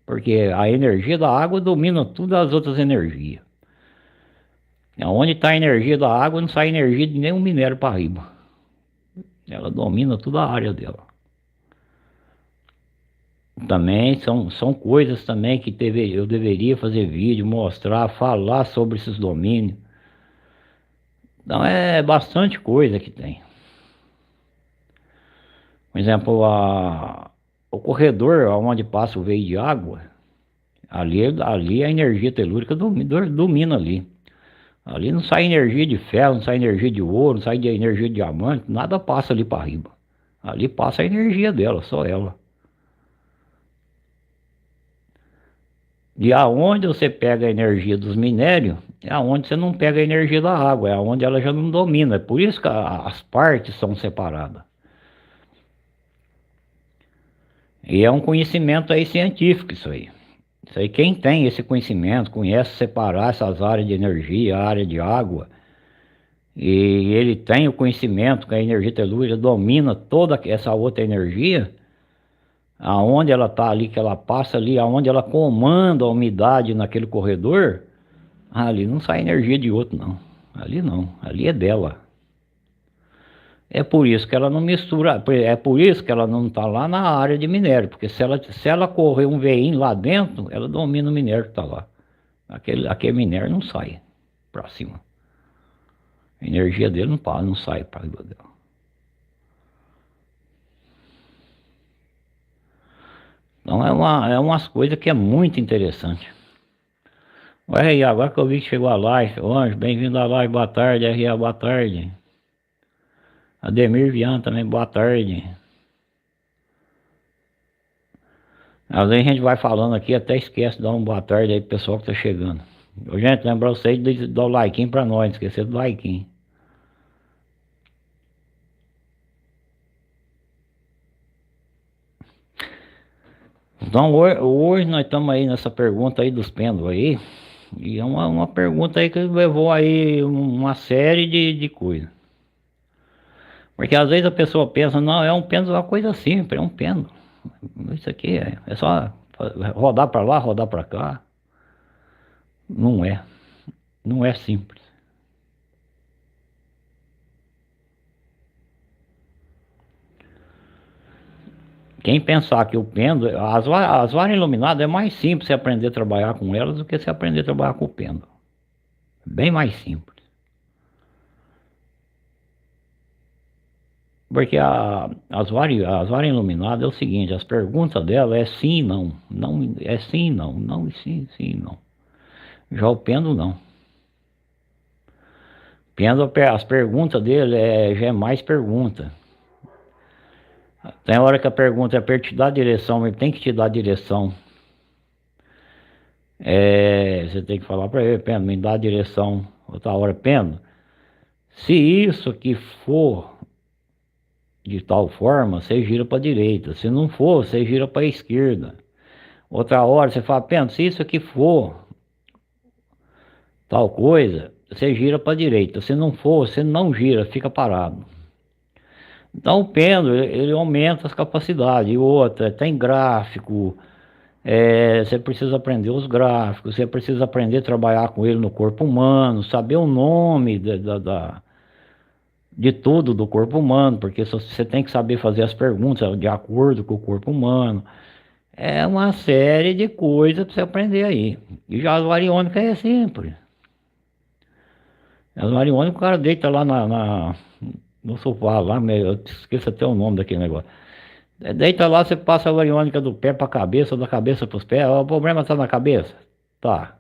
Porque a energia da água domina todas as outras energias. Onde está a energia da água, não sai energia de nenhum minério para riba. Ela domina toda a área dela. Também são coisas também que eu deveria fazer vídeo, mostrar, falar sobre esses domínios. Então é bastante coisa que tem. Por exemplo, o corredor onde passa o veio de água, ali a energia telúrica domina ali. Ali não sai energia de ferro, não sai energia de ouro, não sai de energia de diamante, nada passa ali para riba. Ali passa a energia dela, só ela. De aonde você pega a energia dos minérios, é aonde você não pega a energia da água, é aonde ela já não domina. É por isso que as partes são separadas. E é um conhecimento aí científico isso aí. Isso aí quem tem esse conhecimento, conhece separar essas áreas de energia, a área de água, e ele tem o conhecimento que a energia telúrica domina toda essa outra energia, aonde ela está ali, que ela passa ali, aonde ela comanda a umidade naquele corredor, ali não sai energia de outro não. Ali não, ali é dela. É por isso que ela não mistura, é por isso que ela não está lá na área de minério, porque se ela correr um veinho lá dentro, ela domina o minério que está lá. Aquele minério não sai para cima. A energia dele não sai para cima dela. Então é umas coisas que é muito interessante. Olha aí, agora que eu vi que chegou a live, ô Anjo, bem-vindo à live, boa tarde, R.A., boa tarde. Ademir Viana também, boa tarde. Às vezes a gente vai falando aqui, até esquece de dar uma boa tarde aí pro pessoal que tá chegando. Ô, gente, lembra vocês de dar o like pra nós, não esquecer do like. Então hoje nós estamos aí nessa pergunta aí dos pêndulos aí. E é uma pergunta aí que levou aí uma série de coisas. Porque às vezes a pessoa pensa, não, é um pêndulo, é uma coisa simples, é um pêndulo. Isso aqui é só rodar para lá, rodar para cá. Não é. Não é simples. Quem pensar que o pêndulo, as varas iluminadas é mais simples você aprender a trabalhar com elas do que você aprender a trabalhar com o pêndulo. Bem mais simples. Porque as varas iluminadas é o seguinte, as perguntas dela é sim e não. Não é sim e não. Não e sim, sim e não. Já o pêndulo não. Pêndulo, as perguntas dele já é mais pergunta. Tem hora que a pergunta é para ele te dar direção, ele tem que te dar direção. Você tem que falar para ele, pêndulo, me dá a direção. Outra hora, pêndulo, se isso aqui for de tal forma, você gira para a direita. Se não for, você gira para a esquerda. Outra hora você fala, pêndulo, se isso aqui for tal coisa, você gira para a direita. Se não for, você não gira, fica parado. Então o pêndulo, ele aumenta as capacidades. E outra, tem gráfico, você precisa aprender os gráficos, você precisa aprender a trabalhar com ele no corpo humano, saber o nome de tudo do corpo humano, porque você tem que saber fazer as perguntas de acordo com o corpo humano. É uma série de coisas para você aprender aí. E já as variônicas é simples. As variônicas o cara deita lá no sofá, lá, eu esqueço até o nome daquele negócio. Deita lá, você passa a variônica do pé para a cabeça, da cabeça para os pés. O problema está na cabeça? Tá.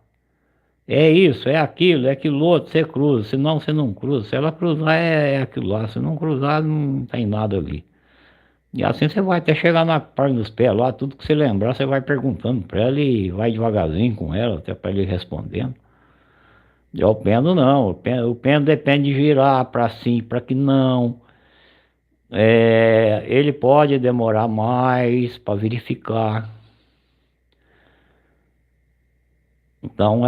É isso, é aquilo outro, você cruza. Senão você não cruza. Se ela cruzar, é aquilo lá. Se não cruzar, não tem nada ali. E assim você vai até chegar na parte dos pés lá, tudo que você lembrar, você vai perguntando para ela e vai devagarzinho com ela, até para ele respondendo. E o pêndulo não, o pêndulo depende de girar para sim, para que não. Ele pode demorar mais para verificar. Então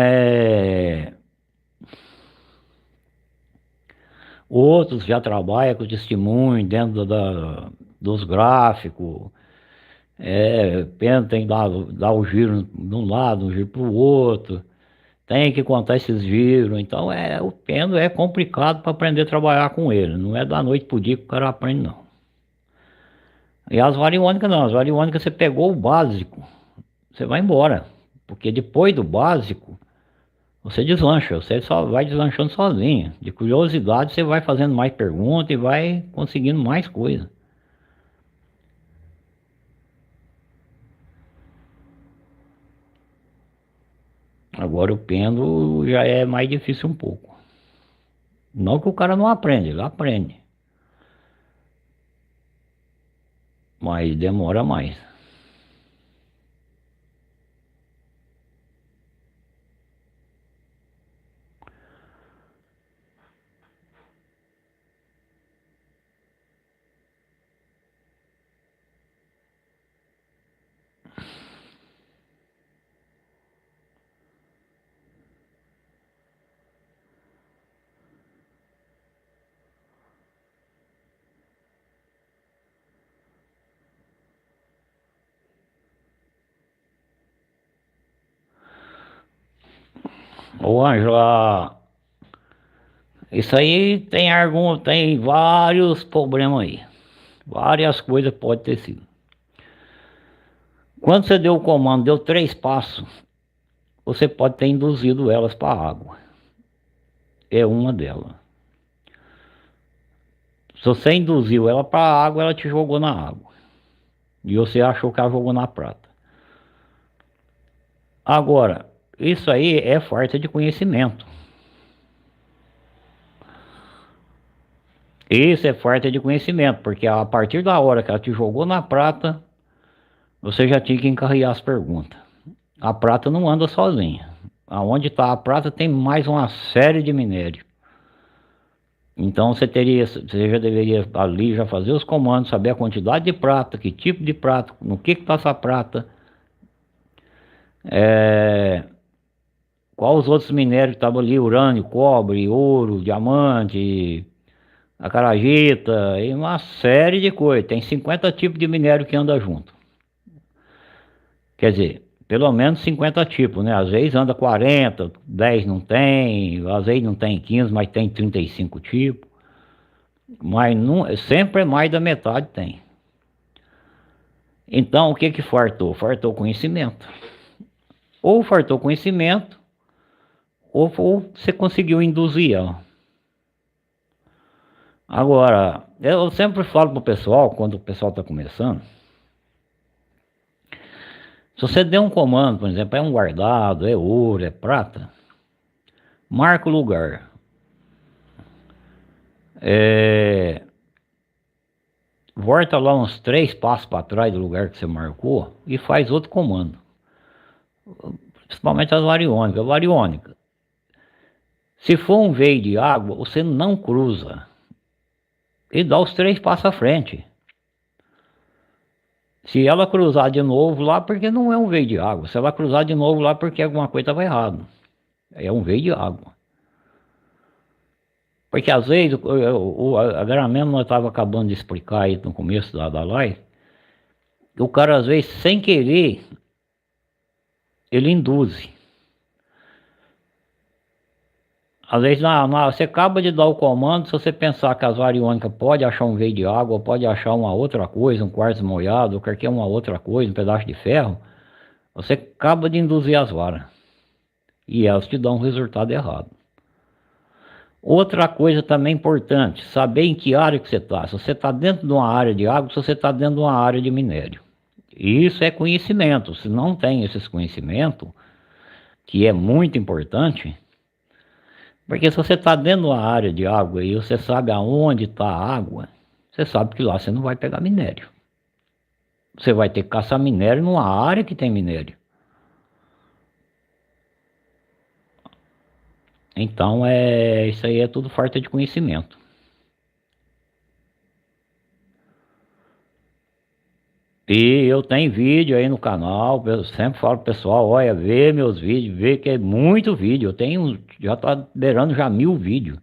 outros já trabalham com testemunho dentro dos gráficos. Pêndulo tem que dar o giro de um lado, um giro para o outro. Tem que contar esses giros. Então o pêndulo é complicado para aprender a trabalhar com ele. Não é da noite pro dia que o cara aprende, não. E as variônicas não, as variônicas você pegou o básico, você vai embora. Porque depois do básico, você deslancha, você só vai deslanchando sozinho. De curiosidade, você vai fazendo mais perguntas e vai conseguindo mais coisa. Agora o pêndulo já é mais difícil um pouco. Não que o cara não aprende, ele aprende. Mas demora mais. Ô Ângela, isso aí tem vários problemas aí. Várias coisas pode ter sido. Quando você deu o comando, deu 3 passos, você pode ter induzido elas para a água. É uma delas. Se você induziu ela para a água, ela te jogou na água. E você achou que ela jogou na prata. Agora, isso aí é falta de conhecimento. Isso é falta de conhecimento, porque a partir da hora que ela te jogou na prata, você já tinha que encarregar as perguntas. A prata não anda sozinha. Aonde está a prata tem mais uma série de minérios. Então você já deveria ali já fazer os comandos, saber a quantidade de prata, que tipo de prata, no que está essa prata, qual os outros minérios que estavam ali, urânio, cobre, ouro, diamante, acarajita e uma série de coisas. Tem 50 tipos de minério que anda junto. Quer dizer, pelo menos 50 tipos, né? Às vezes anda 40, 10 não tem, às vezes não tem 15, mas tem 35 tipos. Mas não, sempre mais da metade tem. Então o que que fartou? Fartou conhecimento. Ou fartou conhecimento, ou você conseguiu induzir ela. Agora, eu sempre falo pro pessoal, quando o pessoal está começando, se você der um comando, por exemplo, é um guardado, é ouro, é prata, marca o lugar. Volta lá uns 3 passos para trás do lugar que você marcou e faz outro comando. Principalmente as variônicas. Variônica, se for um veio de água, você não cruza. E dá os 3 passos à frente. Se ela cruzar de novo lá, porque não é um veio de água. Se ela cruzar de novo lá, porque alguma coisa estava errada. É um veio de água. Porque às vezes, agora mesmo nós estávamos acabando de explicar aí no começo da live, o cara às vezes, sem querer, ele induz. Às vezes você acaba de dar o comando, se você pensar que as variônicas pode achar um veio de água, pode achar uma outra coisa, um quartzo molhado, ou qualquer uma outra coisa, um pedaço de ferro, você acaba de induzir as varas. E elas te dão um resultado errado. Outra coisa também importante, saber em que área que você está. Se você está dentro de uma área de água, se você está dentro de uma área de minério. Isso é conhecimento. Se não tem esses conhecimentos, que é muito importante, porque se você está dentro de uma área de água e você sabe aonde está a água, você sabe que lá você não vai pegar minério. Você vai ter que caçar minério numa área que tem minério. Então isso aí é tudo falta de conhecimento. E eu tenho vídeo aí no canal, eu sempre falo pro pessoal, olha, vê meus vídeos, vê que é muito vídeo, eu tenho, já tá beirando já 1000 vídeos.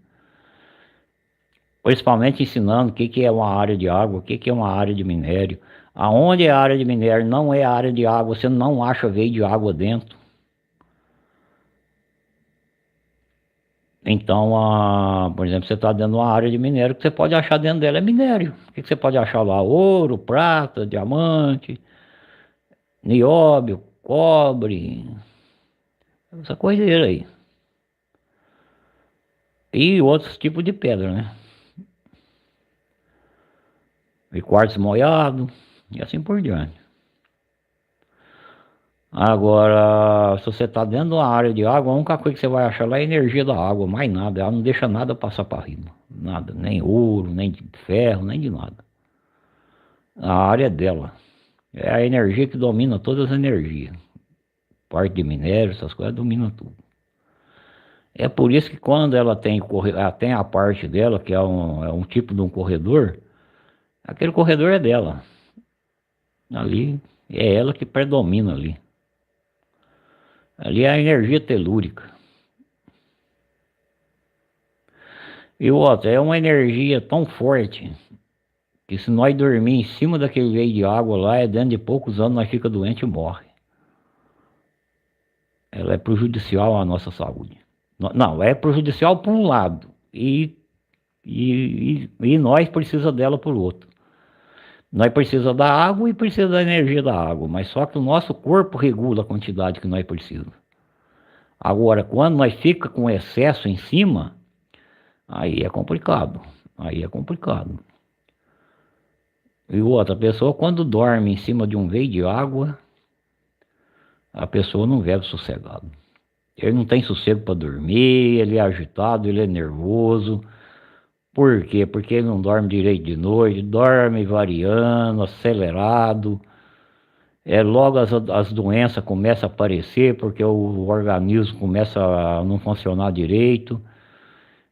Principalmente ensinando o que que é uma área de água, o que que é uma área de minério. Aonde é área de minério, não é área de água, você não acha veio de água dentro. Então, por exemplo, você está dentro de uma área de minério, que você pode achar dentro dela é minério. O que você pode achar lá? Ouro, prata, diamante, nióbio, cobre, essa coiseira aí. E outros tipos de pedra, né? E quartzo molhado, e assim por diante. Agora, se você está dentro de uma área de água, a única coisa que você vai achar lá é a energia da água, mais nada. Ela não deixa nada passar para riba. Nada, nem ouro, nem de ferro, nem de nada. A área é dela. É a energia que domina todas as energias. Parte de minério, essas coisas, domina tudo. É por isso que quando ela tem a parte dela, que é um tipo de um corredor, aquele corredor é dela. Ali é ela que predomina ali. Ali é a energia telúrica. E outra, é uma energia tão forte que se nós dormir em cima daquele veio de água lá, é dentro de poucos anos nós fica doente e morre. Ela é prejudicial à nossa saúde. Não, é prejudicial por um lado e nós precisa dela por outro. Nós precisa da água e precisa da energia da água, mas só que o nosso corpo regula a quantidade que nós precisamos. Agora, quando nós fica com excesso em cima, aí é complicado. Aí é complicado. E outra pessoa, quando dorme em cima de um veio de água, a pessoa não vive sossegado. Ele não tem sossego para dormir, ele é agitado, ele é nervoso. Por quê? Porque ele não dorme direito de noite, dorme variando, acelerado. Logo as doenças começam a aparecer porque o organismo começa a não funcionar direito.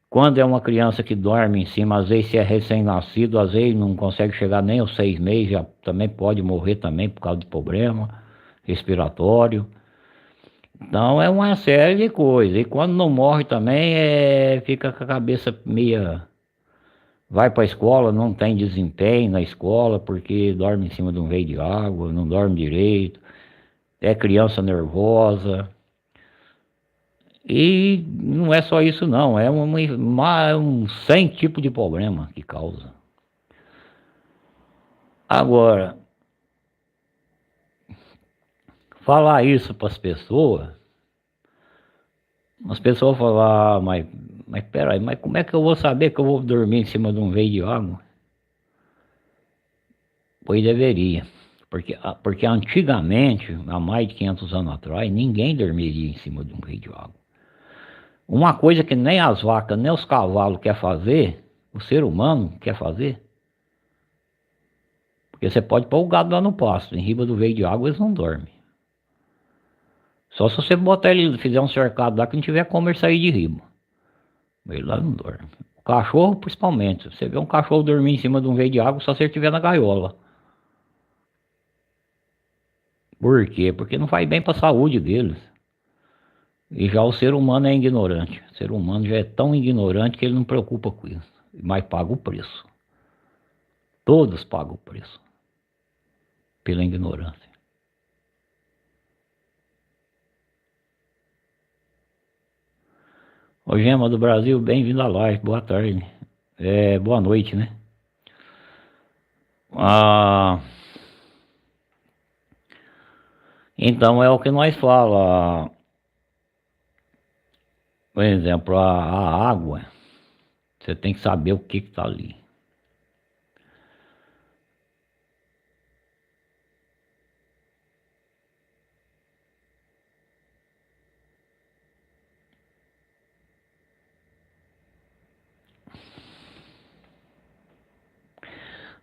Quando é uma criança que dorme em cima, às vezes se é recém-nascido, às vezes não consegue chegar nem aos 6 meses, já também pode morrer também por causa de problema respiratório. Então é uma série de coisas. E quando não morre também, fica com a cabeça meia. Vai para a escola, não tem desempenho na escola, porque dorme em cima de um veio de água, não dorme direito, é criança nervosa. E não é só isso não, é um 100 tipos de problema que causa. Agora, falar isso para as pessoas falam, mas peraí, mas como é que eu vou saber que eu vou dormir em cima de um veio de água? Pois deveria, porque antigamente, há mais de 500 anos atrás, ninguém dormiria em cima de um veio de água. Uma coisa que nem as vacas, nem os cavalos quer fazer, o ser humano quer fazer. Porque você pode pôr o gado lá no pasto, em riba do veio de água eles não dormem. Só se você botar ele, fizer um cercado lá que não tiver como ele sair de riba. Ele lá não dorme. O cachorro principalmente, você vê um cachorro dormir em cima de um veio de água só se ele estiver na gaiola. Por quê? Porque não faz bem para a saúde deles. E já o ser humano é ignorante. O ser humano já é tão ignorante que ele não preocupa com isso. Mas paga o preço. Todos pagam o preço pela ignorância. Ô Gema do Brasil, bem-vindo à live, boa tarde. Boa noite, né? Ah, então é o que nós falamos. Por exemplo, a água, você tem que saber o que está ali.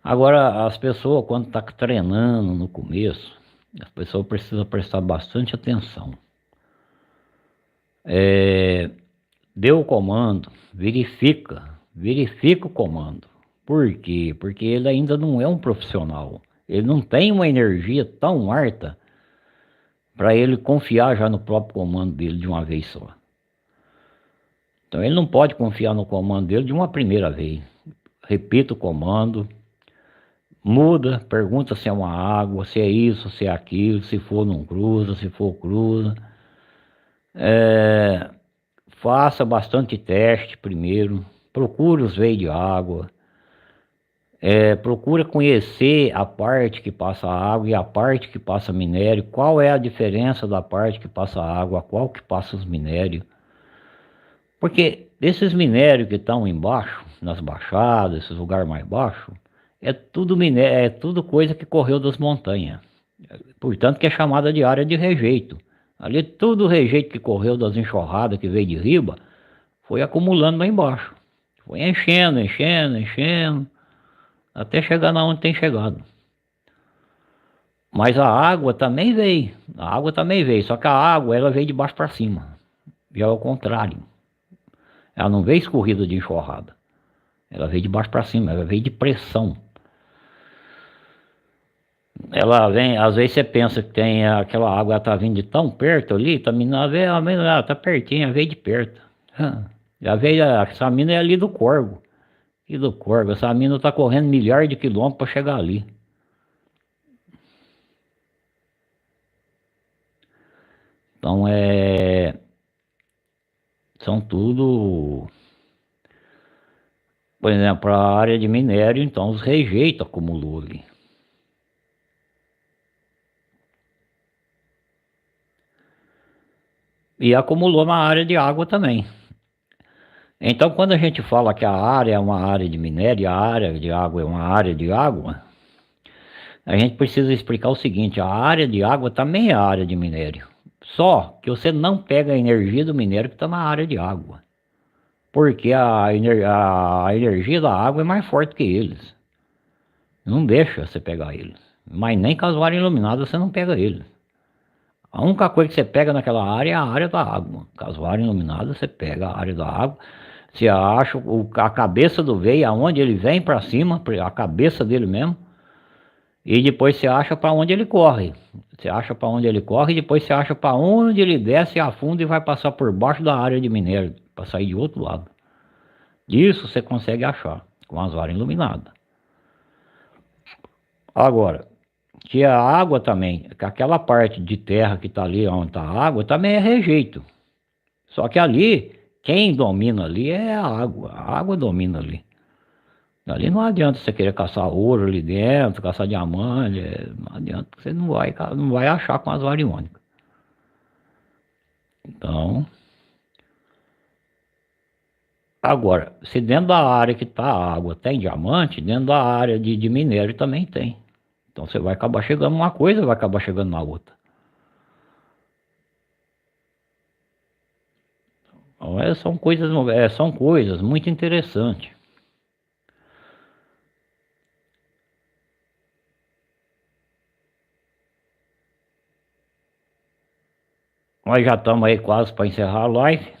Agora, as pessoas, quando estão treinando no começo, as pessoas precisam prestar bastante atenção. Deu o comando, verifica o comando. Por quê? Porque ele ainda não é um profissional. Ele não tem uma energia tão alta para ele confiar já no próprio comando dele de uma vez só. Então ele não pode confiar no comando dele de uma primeira vez. Repita o comando, muda, pergunta se é uma água, se é isso, se é aquilo, se for não cruza, se for cruza. faça bastante teste primeiro, procure os veios de água, procura conhecer a parte que passa água e a parte que passa minério, qual é a diferença da parte que passa água, qual que passa os minérios. Porque esses minérios que estão embaixo, nas baixadas, esses lugares mais baixos, é tudo minério, é tudo coisa que correu das montanhas. Portanto que é chamada de área de rejeito. Ali tudo o rejeito que correu das enxurradas que veio de riba, foi acumulando lá embaixo. Foi enchendo, enchendo, enchendo, até chegar na onde tem chegado. Mas a água também veio, só que a água ela veio de baixo para cima. Já é o contrário. Ela não veio escorrida de enxurrada. Ela veio de baixo para cima, ela veio de pressão. Ela vem, às vezes você pensa que tem aquela água, ela tá vindo de tão perto ali, ela tá pertinho, ela veio de perto. Já veio, essa mina é ali do Corvo. E do Corvo, essa mina tá correndo milhares de quilômetros para chegar ali. Então são tudo, por exemplo, a área de minério, então os rejeitos acumulou ali. E acumulou na área de água também. Então, quando a gente fala que a área é uma área de minério, a área de água é uma área de água, a gente precisa explicar o seguinte: a área de água também é área de minério. Só que você não pega a energia do minério que está na área de água. Porque a energia da água é mais forte que eles. Não deixa você pegar eles. Mas nem com as varas iluminadas você não pega eles. A única coisa que você pega naquela área é a área da água. Com as varas iluminadas você pega a área da água. Você acha a cabeça do veio, aonde ele vem para cima, a cabeça dele mesmo. E depois você acha para onde ele corre. Você acha para onde ele corre e depois você acha para onde ele desce, afunda e vai passar por baixo da área de minério, para sair de outro lado. Isso você consegue achar com as varas iluminadas. Agora, que a água também, que aquela parte de terra que está ali onde está a água, também é rejeito. Só que ali, quem domina ali é a água domina ali. Ali não adianta você querer caçar ouro ali dentro, caçar diamante, não adianta, você não vai achar com as varas iônicas. Então, agora, se dentro da área que está a água tem diamante, dentro da área de minério também tem. Então você vai acabar chegando numa coisa, vai acabar chegando na outra. Então, são coisas muito interessantes. Nós já estamos aí quase para encerrar a live.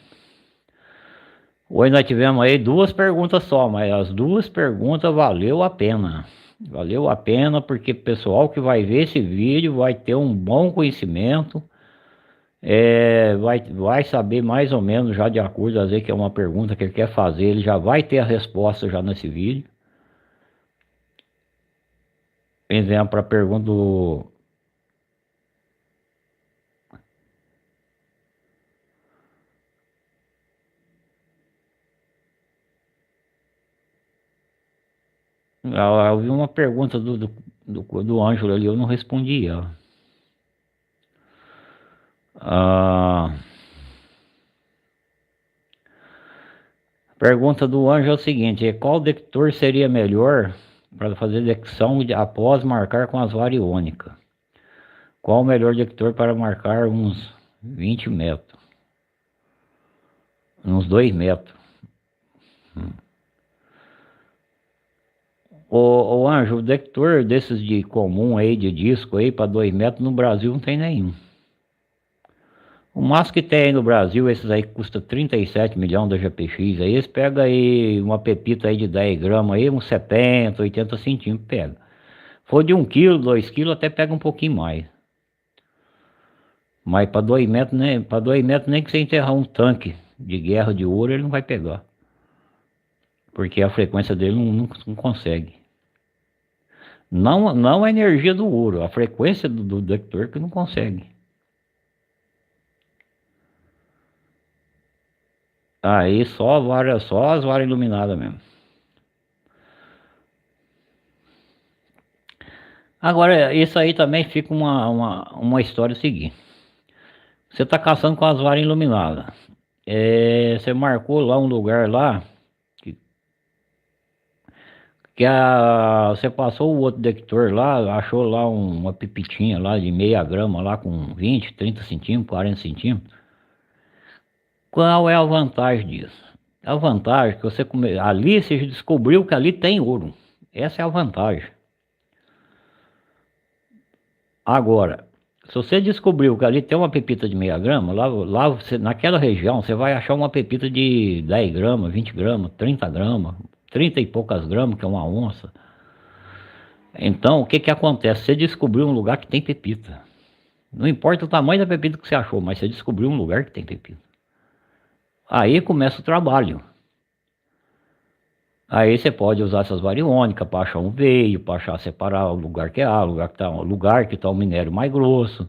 Hoje nós tivemos aí 2 perguntas só, mas as 2 perguntas valeu a pena. Valeu a pena porque o pessoal que vai ver esse vídeo vai ter um bom conhecimento. Vai saber mais ou menos já de acordo, às vezes que é uma pergunta que ele quer fazer, ele já vai ter a resposta já nesse vídeo. Exemplo, a pergunta do... Eu vi uma pergunta do Ângelo ali, eu não respondi ela. Pergunta do Ângelo é o seguinte: qual detector seria melhor para fazer detecção após marcar com as varas iônicas? Qual o melhor detector para marcar uns 20 metros? Uns 2 metros. O Ângelo, o detector desses de comum aí, de disco aí, para 2 metros, no Brasil não tem nenhum. O máximo que tem aí no Brasil, esses aí que custa 37 milhões da GPX, aí eles pegam aí uma pepita aí de 10 gramas aí, uns 70, 80 centímetros, pega. For de 1 quilo, 2 quilos, até pega um pouquinho mais. Mas para 2 metros, para 2 metros, nem que você enterrar um tanque de guerra de ouro, ele não vai pegar. Porque a frequência dele não consegue. Não a energia do ouro, a frequência do detector que não consegue. Aí só as varas iluminadas mesmo. Agora, isso aí também fica uma história seguinte. Você tá caçando com as varas iluminadas. Você marcou lá um lugar lá que, você passou o outro detector lá, achou lá uma pipitinha lá de meia grama lá com 20, 30 centímetros, 40 centímetros. Qual é a vantagem disso? A vantagem é que ali você descobriu que ali tem ouro. Essa é a vantagem. Agora, se você descobriu que ali tem uma pepita de meia grama, lá naquela região você vai achar uma pepita de 10 gramas, 20 gramas, 30 gramas, 30 e poucas gramas, que é uma onça. Então, o que que acontece? Você descobriu um lugar que tem pepita. Não importa o tamanho da pepita que você achou, mas você descobriu um lugar que tem pepita. Aí começa o trabalho. Aí você pode usar essas variônicas para achar um veio, para achar separar o lugar que é A, o lugar que está o minério mais grosso.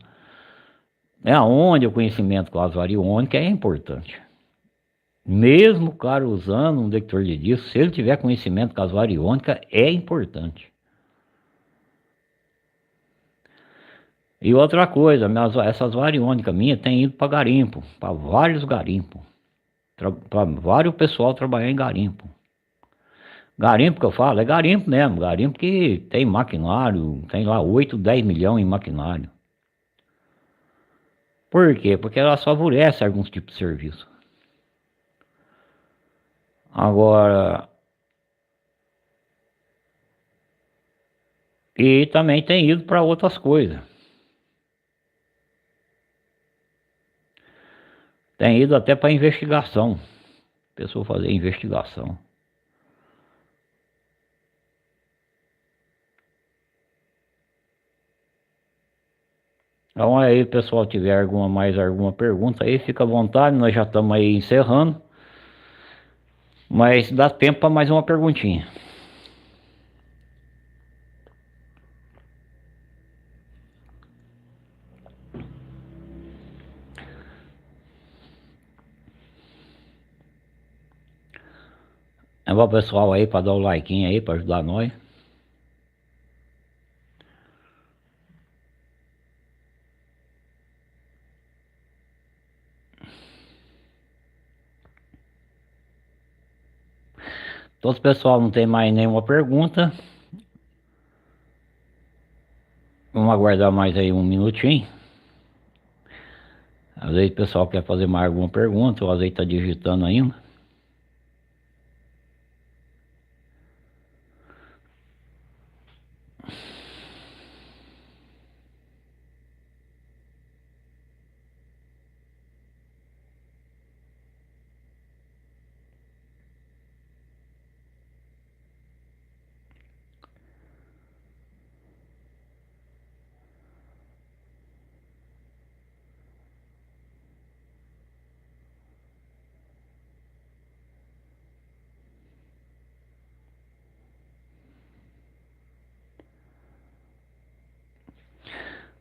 É aonde o conhecimento com as variônicas é importante. Mesmo o cara usando um detector de disco, se ele tiver conhecimento com as variônicas, é importante. E outra coisa, essas variônicas minhas têm ido para garimpo, para vários garimpos, para vários pessoal trabalhar em garimpo. Garimpo que eu falo, é garimpo mesmo, garimpo que tem maquinário, tem lá 8, 10 milhões em maquinário. Por quê? Porque ela favorece alguns tipos de serviço. Agora, e também tem ido para outras coisas. Tem ido até para investigação. Pessoa fazer investigação. Então aí, pessoal, tiver mais alguma pergunta aí, fica à vontade, nós já estamos aí encerrando. Mas dá tempo para mais uma perguntinha. É para o pessoal aí para dar o like aí, para ajudar nós. Então, se o pessoal não tem mais nenhuma pergunta, vamos aguardar mais aí um minutinho. Às vezes o pessoal quer fazer mais alguma pergunta, ou às vezes está digitando ainda.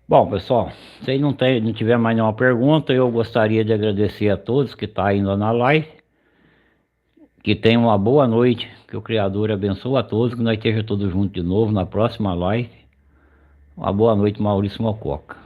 Bom, pessoal, se não tiver mais nenhuma pergunta, eu gostaria de agradecer a todos que estão indo na live. Que tenham uma boa noite, que o Criador abençoe a todos, que nós estejamos todos juntos de novo na próxima live. Uma boa noite, Maurício Mococa.